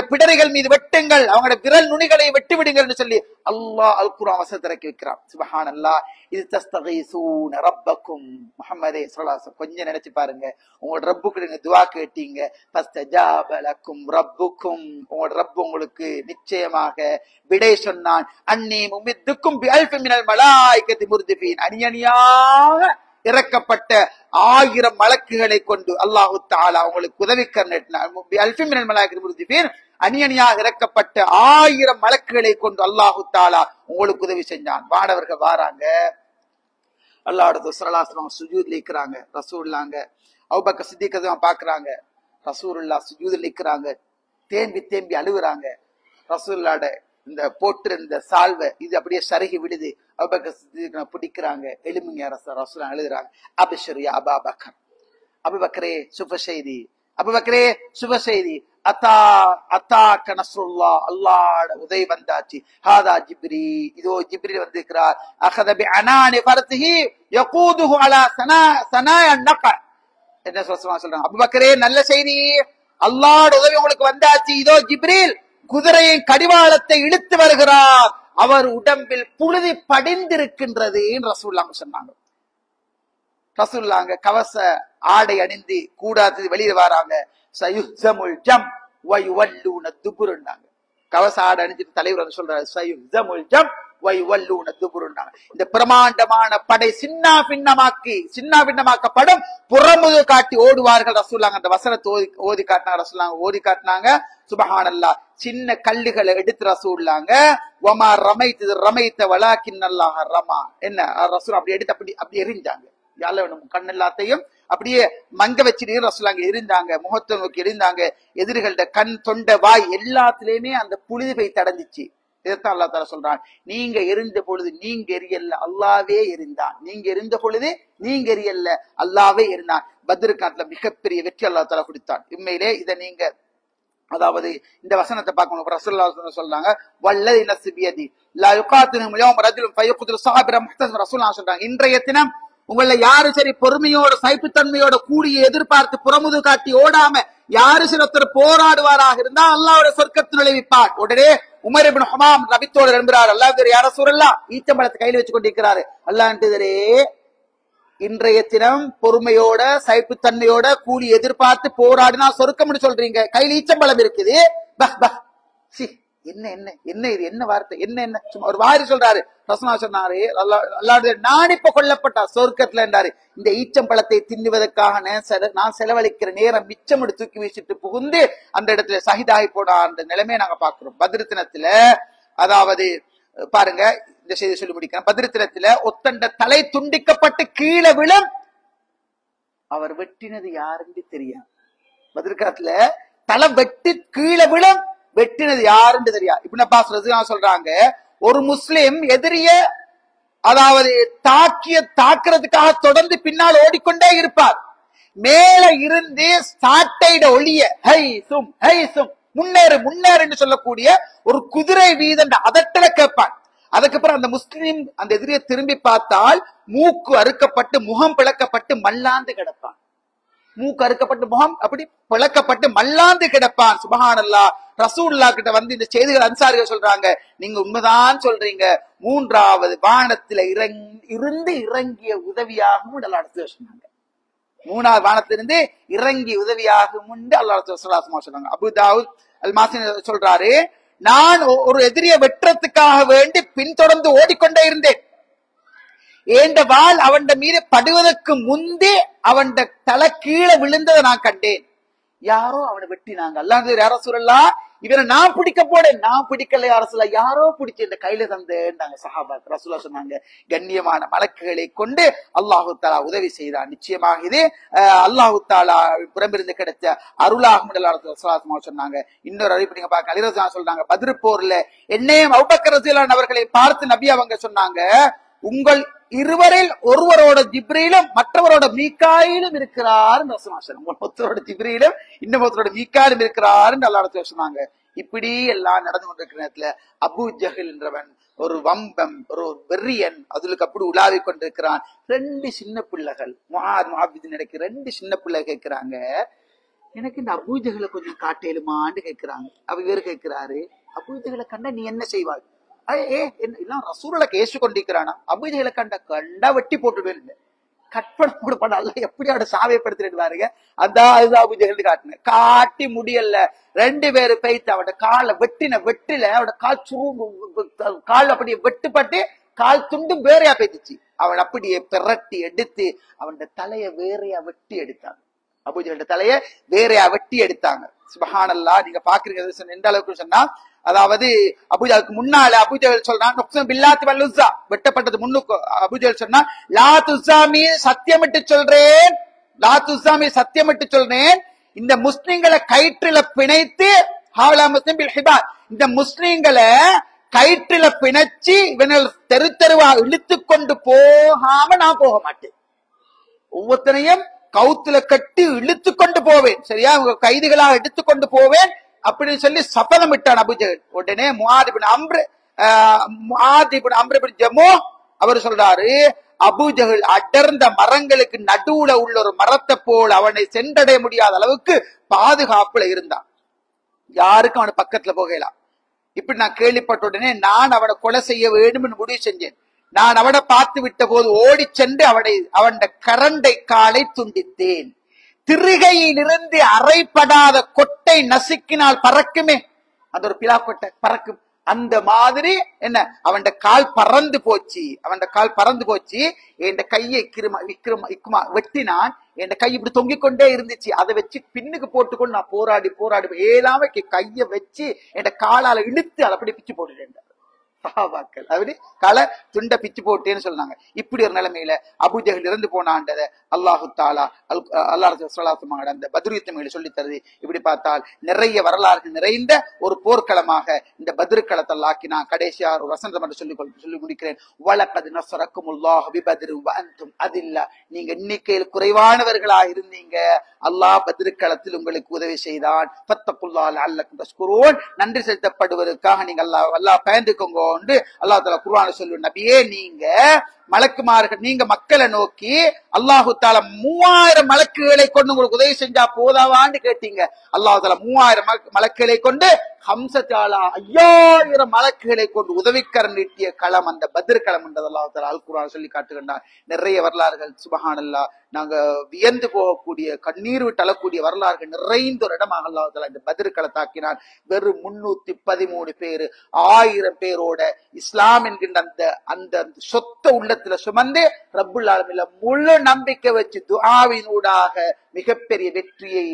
பிடரிகள் மீது வெட்டுங்கள், அவங்களோட விரல் நுனிகளை வெட்டி விடுங்கள் சொல்லி அல்லாஹ் அல் குர்ஆன் வசனத்தை இறக்கி வைக்கிறான். சுப்ஹானல்லாஹ். இது தஸ்தகீசூன ரப்பக்கும். முஹம்மதே ஸல்லல்லாஹு அலைஹி வஸல்லம், கொஞ்சம் நினைச்சு பாருங்க. உங்களோட ரப்புக்கு நீங்க துஆ கேட்டீங்க, ஃபஸ்தஜாப லக்கும் ரப்புக்கும், உங்களோட ரப்பு உங்களுக்கு நிச்சயமாக விடை சொன்னான். அன்னி முமித்துக்கும் பி அல்ஃபி மினல் மலாயிகத்தி முர்திஃபீன், அணியணியாக இறக்கப்பட்ட 1000 மலக்குகளை கொண்டு அல்லாஹு தஆலா உங்களுக்கு உதவிக்கர் அணியணியாக இறக்கப்பட்ட 1000 மலக்குகளை கொண்டு அல்லாஹு தஆலா உங்களுக்கு உதவி செஞ்சான். வானவர்கள் வாராங்க. அல்லாஹ்வுடைய ஸல்லல்லாஹு சுஜூத்ல இருக்கிறாங்க. ரசூலுல்லாங்க அபூபக்கர் சித்திக் பாக்குறாங்க. ரசூலுல்லாஹ் சுஜூத்ல இருக்கிறாங்க. தேம்பி தேம்பி அழுகுறாங்க. ரசூலுல்லாஹ்ட இந்த போட்டிருந்த சால்வை இது அப்படியே சருகி விடுது. அபூபக்கர் சித்திக் பிடிக்கிறாங்க. எலும்புங்க ரசூலுல்லாஹ் அழுகுறாங்க. அப்ஷிர் யா அபா பக்கர், அபூபக்கரே சுப செய்தி, அபூபக்கரே சுப செய்தி, அத்தாக்க நஸ்ருல்லாஹ், அல்லாஹ்வுடைய உதவி வந்தாச்சு. ஹாதா ஜிப்ரீல், இதோ ஜிப்ரீல் வந்திருக்கிறார். அகத பி அனானி ஃபர்திஹி யகூதுஹு அலா சனாய நக. என்ன சொல்றாங்க? அபூபக்கரே நல்ல செய்தி, அல்லாஹ்வுடைய உதவி உங்களுக்கு வந்தாச்சு. இதோ ஜிப்ரீல் குதிரையின் கடிவாளத்தை இழுத்து வருகிறார். அவர் உடம்பில் புழுதி படிந்திருக்கின்றது ரசூலுல்லாஹ் சொன்னாங்க. ரசூலுல்லாஹ் கவச ஆடை அணிந்து கூடாது வெளியே வராங்க. சயுஹ்ஸமுல் ஜம் வ யுவல்லூன துபுர்னாங்க. கவச ஆடை அணிஞ்சிட்டு தலைவர் சொல்றாரு சயுஹ்ஸமுல் ஜம் வ யுவல்லூன துபுர்னாங்க. இந்த பிரமாண்டமான படை சின்ன பின்னமாக்கப்படும், புறமுது காட்டி ஓடுவார்கள். ரசூலுல்லாஹ் அந்த வசனத்தை ஓதி காட்டினாங்க. ரசூலுல்லாஹ் ஓதி காட்டினாங்க. சுப்ஹானல்லாஹ். சின்ன கல்லுகளை எடுத்து ரசூலுல்லாஹ் வமா ரமைத்து ரமைத்த வலாக்கின்னல்லாஹ் ரமா, என்ன ரசூல் அப்படி எடுத்து அப்படி எரிஞ்சாங்க. கண் எல்லாத்தையும் அப்படியே மங்க வச்சு ரசூலுல்லாஹ் எரிந்தாங்க. முகத்தை நோக்கி எரிந்தாங்க. எதிரிகளோட கண், தொண்டை, வாய் எல்லாத்திலயுமே அந்த புழுதி போய் தடஞ்சிச்சு. இதைத்தான் அல்லாஹ் தஆலா சொல்றான், நீங்க எரிந்த பொழுது நீங்க எரியல்ல, அல்லாஹ்வே எரிந்தான். நீங்க எரிந்த பொழுது நீங்க எரியல்ல, அல்லாஹ்வே எரிந்தான். பத்ர் காலத்துல மிகப்பெரிய வெற்றி அல்லாஹ் தஆலா கொடுத்தான். உண்மையிலே இதை நீங்க அதாவது இந்த வசனத்தை பார்க்கணும். ரசூலுல்லாஹ் சொல்றாங்க வல்லதி நஃப்ஸி பியதி லா யுகாத்திலுஹும் யௌம ரஜுலுன் ஃபயக்துல் ஸாபிர முஹ்தஸிப். ரசூலுல்லாஹ் சொல்றாங்க, இன்றைய தினம் உங்கள யாரு சரி பொறுமையோட சைப்புத்தன்மையோட கூடிய எதிர்பார்த்து புறமுது காட்டி ஓடாம யாரு சிலத்தர் போராடுவாராக இருந்தா அல்லாஹ்வுடைய சொர்க்கத்தில் நுழைவிப்பார். உடனே உமர் இப்னு ஹமாம் நபித்தோடு எழும்புறார். அல்லாஹ் யா ரசூலல்லாஹ், ஈச்சம்பழத்தை கையில வச்சு கொண்டிருக்கிறாரு. அல்லாஹ்ன்றதே இன்றைய தினம் பொறுமையோட சைப்புத்தன்மையோட கூலி எதிர்பார்த்து போராடினா சொர்க்கம்னு சொல்றீங்க, கையில் ஈச்சம்பழம் இருக்குது. என்ன என்ன என்ன இது, என்ன வார்த்தை, என்ன என்ன சும்மா ஒரு வாரி சொல்றாரு. ரசூலுல்லாஹ் சொன்னாரு, அல்லாஹ்வுடைய நான் இப்ப கொல்லப்பட்ட சொர்க்கத்துல என்றாரு. இந்த ஈச்சம்பழத்தை தின்னுவதற்காக நான் செலவழிக்கிற நேரம் மிச்சம் தூக்கி வீசிட்டு புகுந்து அந்த இடத்துல சஹிதாகி போட அந்த நிலைமையை நாங்க பாக்குறோம். பத்ர் தினத்துல அதாவது பாருங்க, இந்த செய்தி சொல்லி முடிக்கிறேன். பத்ர் தினத்துல ஒத்தண்ட தலை துண்டிக்கப்பட்டு கீழே விழும், அவர் வெட்டினது யாருன்னு தெரியாது. பத்ர் காலத்துல தலை வெட்டி கீழே விழும், வெட்டினது யாருன்னு தெரியாது. இப்னு அப்பாஸ் ரலியல்லாஹு சொல்றாங்க, ஒரு முஸ்லிம் எதிரிய அதாவது தாக்குறதுக்காக தொடர்ந்து பின்னால் ஓடிக்கொண்டே இருப்பார். மேல இருந்து சாட்டையிட ஒளிய ஹை சும் முன்னேறு முன்னேறு சொல்லக்கூடிய ஒரு குதிரை வீதன் அதட்டல கேட்பான். அதுக்கப்புறம் அந்த முஸ்லிம் அந்த எதிரியை திரும்பி பார்த்தால் மூக்கு அறுக்கப்பட்டு முகம் பிளக்கப்பட்டு மல்லாந்து கிடப்பான். மூக்கு அறுக்கப்பட்டு முகம் அப்படி பிளக்கப்பட்டு மல்லாந்து கிடப்பான். சுப்ஹானல்லாஹ். ரசூலுல்லாஹ் கிட்ட வந்து இந்த செய்திகள் அன்சாரிகள் சொல்றாங்க, நீங்க உண்மைதான் சொல்றீங்க, மூன்றாவது வானத்துல இருந்து இறங்கிய உதவியாகவும் அல்லாஹ் சொன்னாங்க. மூணாவது வானத்திலிருந்து இறங்கி உதவியாகும் அல்லாஹ் சொன்னாங்க. அபூ தாவூத் அல்-மாசினி சொல்றாரு, நான் ஒரு எதிரியை வெற்றத்துக்காக வேண்டி பின்தொடர்ந்து ஓடிக்கொண்டே இருந்தேன். ஏண்ட வாள் அவன் மீது படுவதற்கு முந்தே அவன் தலை கீழே விழுந்ததை நான் கண்டேன். யாரோ அவனை வெட்டினாங்க. அல்லாஹ் யா ரசூலல்லாஹ், இவனை நான் பிடிக்க போனேன், நான் பிடிக்கல யா ரசூலல்லாஹ், யாரோ பிடிச்சு இந்த கையில தந்தேன்னாங்க சஹாபா. ரசூலுல்லாஹ் சொன்னாங்க, கண்ணியமான மலக்குகளை கொண்டு அல்லாஹு தஆலா உதவி செய்தான். நிச்சயமாக இது அல்லாஹு தஆலா புறமிருந்து கிடைச்ச அருளாகும் சொன்னாங்க. இன்னொரு அறிவிப்பு நீங்க பாக்க, அலி ரலியல்லாஹு சொல்றாங்க, பத்ர் போர்ல என்னையும் அபூபக்கர் ரலியல்லாஹு அவர்களை பார்த்து நபி அவங்க சொன்னாங்க, உங்கள் இருவரில் ஒருவரோட ஜிப்ரீலும் மற்றவரோட மீகாயிலும் இருக்கிறார். ஒருத்தரோட ஜிப்ரீலும் இன்னொருத்தரோட மீகாயிலும் இருக்கிறார் அல்லாஹ் சொன்னாங்க. இப்படி எல்லாம் நடந்து கொண்டிருக்கிற நேரத்துல அபூ ஜஹல் என்றவன் ஒரு வம்பம், ஒரு வெறியன், அதுக்கு அப்படி உலாவி கொண்டிருக்கிறான். 2 சின்ன பிள்ளைகள் முஆத் நடக்க 2 சின்ன பிள்ளை கேட்கிறாங்க, எனக்கு இந்த அபூ ஜஹலை கொஞ்சம் காட்டேலுமான்னு கேட்கிறாங்க. இவர் கேட்கிறாரு, அபூ ஜஹலை கண்டா நீ என்ன செய்வாய்? ரசூலுல்லாஹ் கேசு கொண்டிருக்கிறானா? அபூ ஜஹலை கண்டா வெட்டி போட்டுடுவேன், கற்பனை கூட பண்ண அல்லாஹ் எப்படி அவட சாவியப்படுத்திட்டு பாருங்க. அதுதான் அபூ ஜஹல் காட்டின காட்டி முடியல. 2 பேரு பைத்து அவட காலை வெட்டில அவட கால் அப்படியே வெட்டுப்பட்டு கால் துண்டும் வேறையா பேத்துச்சு. அவன் அப்படியே பெரட்டி எடுத்து அவன் தலைய வேறையா வெட்டி எடுத்தாங்க. அபூ ஜஹல் தலைய வேறையா வெட்டி எடுத்தாங்க. சுப்ஹானல்லாஹ். நீங்க பாக்குறீங்க எந்த அளவுக்கு சொன்னா, அதாவது அபூஜலுக்கு முன்னால அபூஜல் சொல்றான் நுக்ஸம் பில்லாத்தி வல் உஸ்ஸா, வெட்டப்பட்டது முன்னுக்கு அபூஜல் சொன்னா லா துஸாமி, சத்தியமிட்டு சொல்றேன், லா துஸாமி சத்தியமிட்டு சொல்றேன், இந்த முஸ்லிம்களை கயிற்றில பிணைத்து ஹாலா முஸ்லிம் பில் ஹிபார், இந்த முஸ்லிம்களை கயிற்றில பிணைச்சு இவர்கள் தெரு தெருவா இழுத்து கொண்டு போகாம நான் போக மாட்டேன், ஒவ்வொருத்தனையும் கவுத்துல கட்டி இழுத்து கொண்டு போவேன், சரியா, உங்க கைதிகளாக எடுத்துக்கொண்டு போவேன் அப்படின்னு சொல்லி சபதம் விட்டான் அபூஜஹல். உடனே முஆத் இப்னு அம்ர் இப்னு ஜமூ அவர் சொல்றாரு, அபூஜஹல் அடர்ந்த மரங்களுக்கு நடுவுல உள்ள ஒரு மரத்தை போல் அவனை சென்றடைய முடியாத அளவுக்கு பாதுகாப்புல இருந்தான், யாருக்கும் அவனை பக்கத்துல போகலாம். இப்படி நான் கேள்விப்பட்ட உடனே நான் அவனை கொலை செய்ய வேண்டும் என்று முடிவு செஞ்சேன். நான் அவனை பார்த்து விட்ட போது ஓடி சென்று அவன் கரண்டை காலை துண்டித்தேன். திருகையிலிருந்து அரைப்படாத கொட்டை நசுக்கினால் பறக்குமே, அந்த ஒரு பிலா கொட்டை பறக்கும், அந்த மாதிரி என்ன அவன் கால் பறந்து போச்சு, என் கையை இக்குமா வெட்டினான், என் கை இப்படி தொங்கிக் கொண்டே இருந்துச்சு, அதை வச்சு பின்னுக்கு போட்டுக்கொண்டு நான் போராடி ஏழாம கையை வச்சு என் காலால இழுத்து அதை அப்படி பிச்சு போட்டுட்டேன். சஹாபாக்கள் அப்படி களை துண்ட பிச்சு போட்டேன்னு சொன்னாங்க. இப்படி ஒரு நிலைமையில அபூஜஹல் இறந்து போனான்றத அல்லாஹு தாலா அந்த பத்ர் யுத்தங்களை சொல்லி தருது. இப்படி பார்த்தால் நிறைய வரலாறு நிறைந்த ஒரு போர்க்களமாக இந்த பத்ர் களத்தை ஆக்கினான். கடைசியா ஒரு வசந்தம் என்று சொல்லி முடிக்கிறேன். வலகத் நஸரக்குமுல்லாஹு பிபத்ர் வஅன்தும் அதில்லா, நீங்க எண்ணிக்கையில் குறைவானவர்களாக இருந்தீங்க, அல்லாஹ் பத்ர் களத்தில் உங்களுக்கு உதவி செய்தான். ஃபத்தகுல்லாஹ லஅல்லக்கும் தஷ்குரூன், நன்றி செலுத்தப்படுவதற்காக நீங்க அல்லாஹ் பயந்துக்கோங்க என்று அல்லாஹ் தஆலா குர்ஆன்ல சொல்லுவார். நபியே, நீங்க மலக்குமார்கள், நீங்க மக்களை நோக்கி அல்லாஹு தாலா 3000 மலக்குகளை கொண்டு உங்களுக்கு உதவி செஞ்சா போதாவான்னு கேட்டீங்க. அல்லாஹு தாலா 3000 மலக்குகளை கொண்டு 5000 மலக்குகளை கொண்டு உதவிக்கரம் நீட்டிய களம் அந்த பத்ர் களம் என்றது அல்லாஹு தாலா அல் குர்ஆன் சொல்லி காட்டுகின்றார். நிறைய வரலாறுகள் சுப்ஹானல்லாஹ், நாங்க வியந்து போகக்கூடிய கண்ணீர் விட்டு அழக்கூடிய வரலாறுகள் நிறைந்த ஒரு இடமாக அல்லாஹு தாலா இந்த பத்ர் களத்தாக்கினார். வெறும் 313 பேரு 1000 பேரோட இஸ்லாம் என்கின்ற அந்த சொத்த உள்ளத்துல சுமந்து ரப்புல் ஆலமீன் முழு நம்பிக்கை வச்சு துஆவினூடாக மிகப்பெரிய வெற்றியை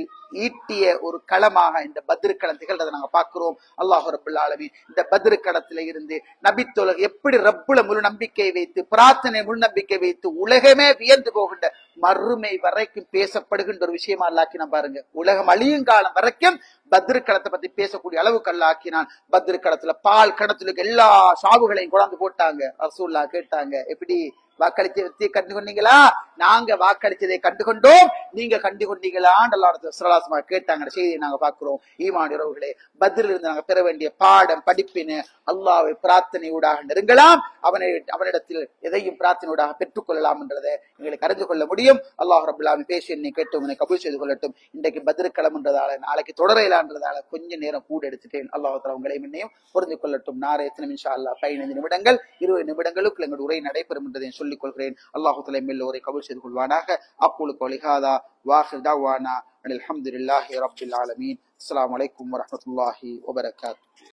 ஈட்டிய ஒரு களமாக இந்த பத்ர் களம் திகழ்றதை நாங்க பார்க்கிறோம். அல்லாஹ் ரப்புல் ஆலமீன் இந்த பத்ர் களத்துல இருந்து நபித்தோழர் எப்படி ரப்புல முழு நம்பிக்கை வைத்து, பிரார்த்தனை முழு நம்பிக்கை வைத்து உலகமே வியந்து போகின்ற மறுமை வரைக்கும் பேசப்படுகின்ற ஒரு விஷயமா அல்லாக்கினான் பாருங்க. உலகம் அழியும் காலம் வரைக்கும் பத்ர் களத்தை பத்தி பேசக்கூடிய அளவுக்கு அல்லாக்கினான். பத்ர் களத்துல பால் கடத்துல எல்லா சாவுகளையும் கொண்டாந்து போட்டாங்க. ரசூலுல்லாஹ் கேட்டாங்க, எப்படி வாக்களிச்சதை கண்டு கொண்டீங்களா? நாங்க வாக்களிச்சதை கண்டு கொண்டோம், நீங்க கண்டு கொண்டீங்களான்னு அல்லாஹ் கேட்டாங்க. செய்தியை நாங்க பாக்குறோம். ஈமான் உறவுகளே, பத்ரில் இருந்து நாங்க பெற வேண்டிய பாடம் படிப்பின்னு அல்லாஹ்வை பிரார்த்தனையூடாக நெருங்கலாம், அவனிடத்தில் எதையும் பிரார்த்தனையூடாக பெற்றுக் கொள்ளலாம் என்றதை எங்களுக்கு அறிந்து கொள்ள முடியும். அல்லாஹ் ரப்பல் ஆலமீன் பேசி என்னை கேட்டு உங்களை கபூல் செய்து கொள்ளட்டும். இன்றைக்கு பத்ர் களம்ன்றதால நாளைக்கு தொடரையிலான்றதால கொஞ்ச நேரம் கூட எடுத்துட்டேன். அல்லாஹ் தஆலா உங்களையும் என்னையும் புரிந்து கொள்ளட்டும். நாளை இன்ஷா அல்லாஹ் 15 நிமிடங்கள் 20 நிமிடங்களுக்கு எங்களுடைய உரை நடைபெறும் என்றதை சொல்லிக் கொள்கிறேன். அல்லாஹ் தஆலா எல்லோரை கபூல் செய்து கொள்வானாக. அக்கூலு கௌலி ஹாதா வ ஆகிரு தஅவானா அல்ஹம்துலில்லாஹி ரப்பில் ஆலமீன். அஸ்ஸலாமு அலைக்கும் வரஹ்மத்துல்லாஹி வபரகாத்துஹு.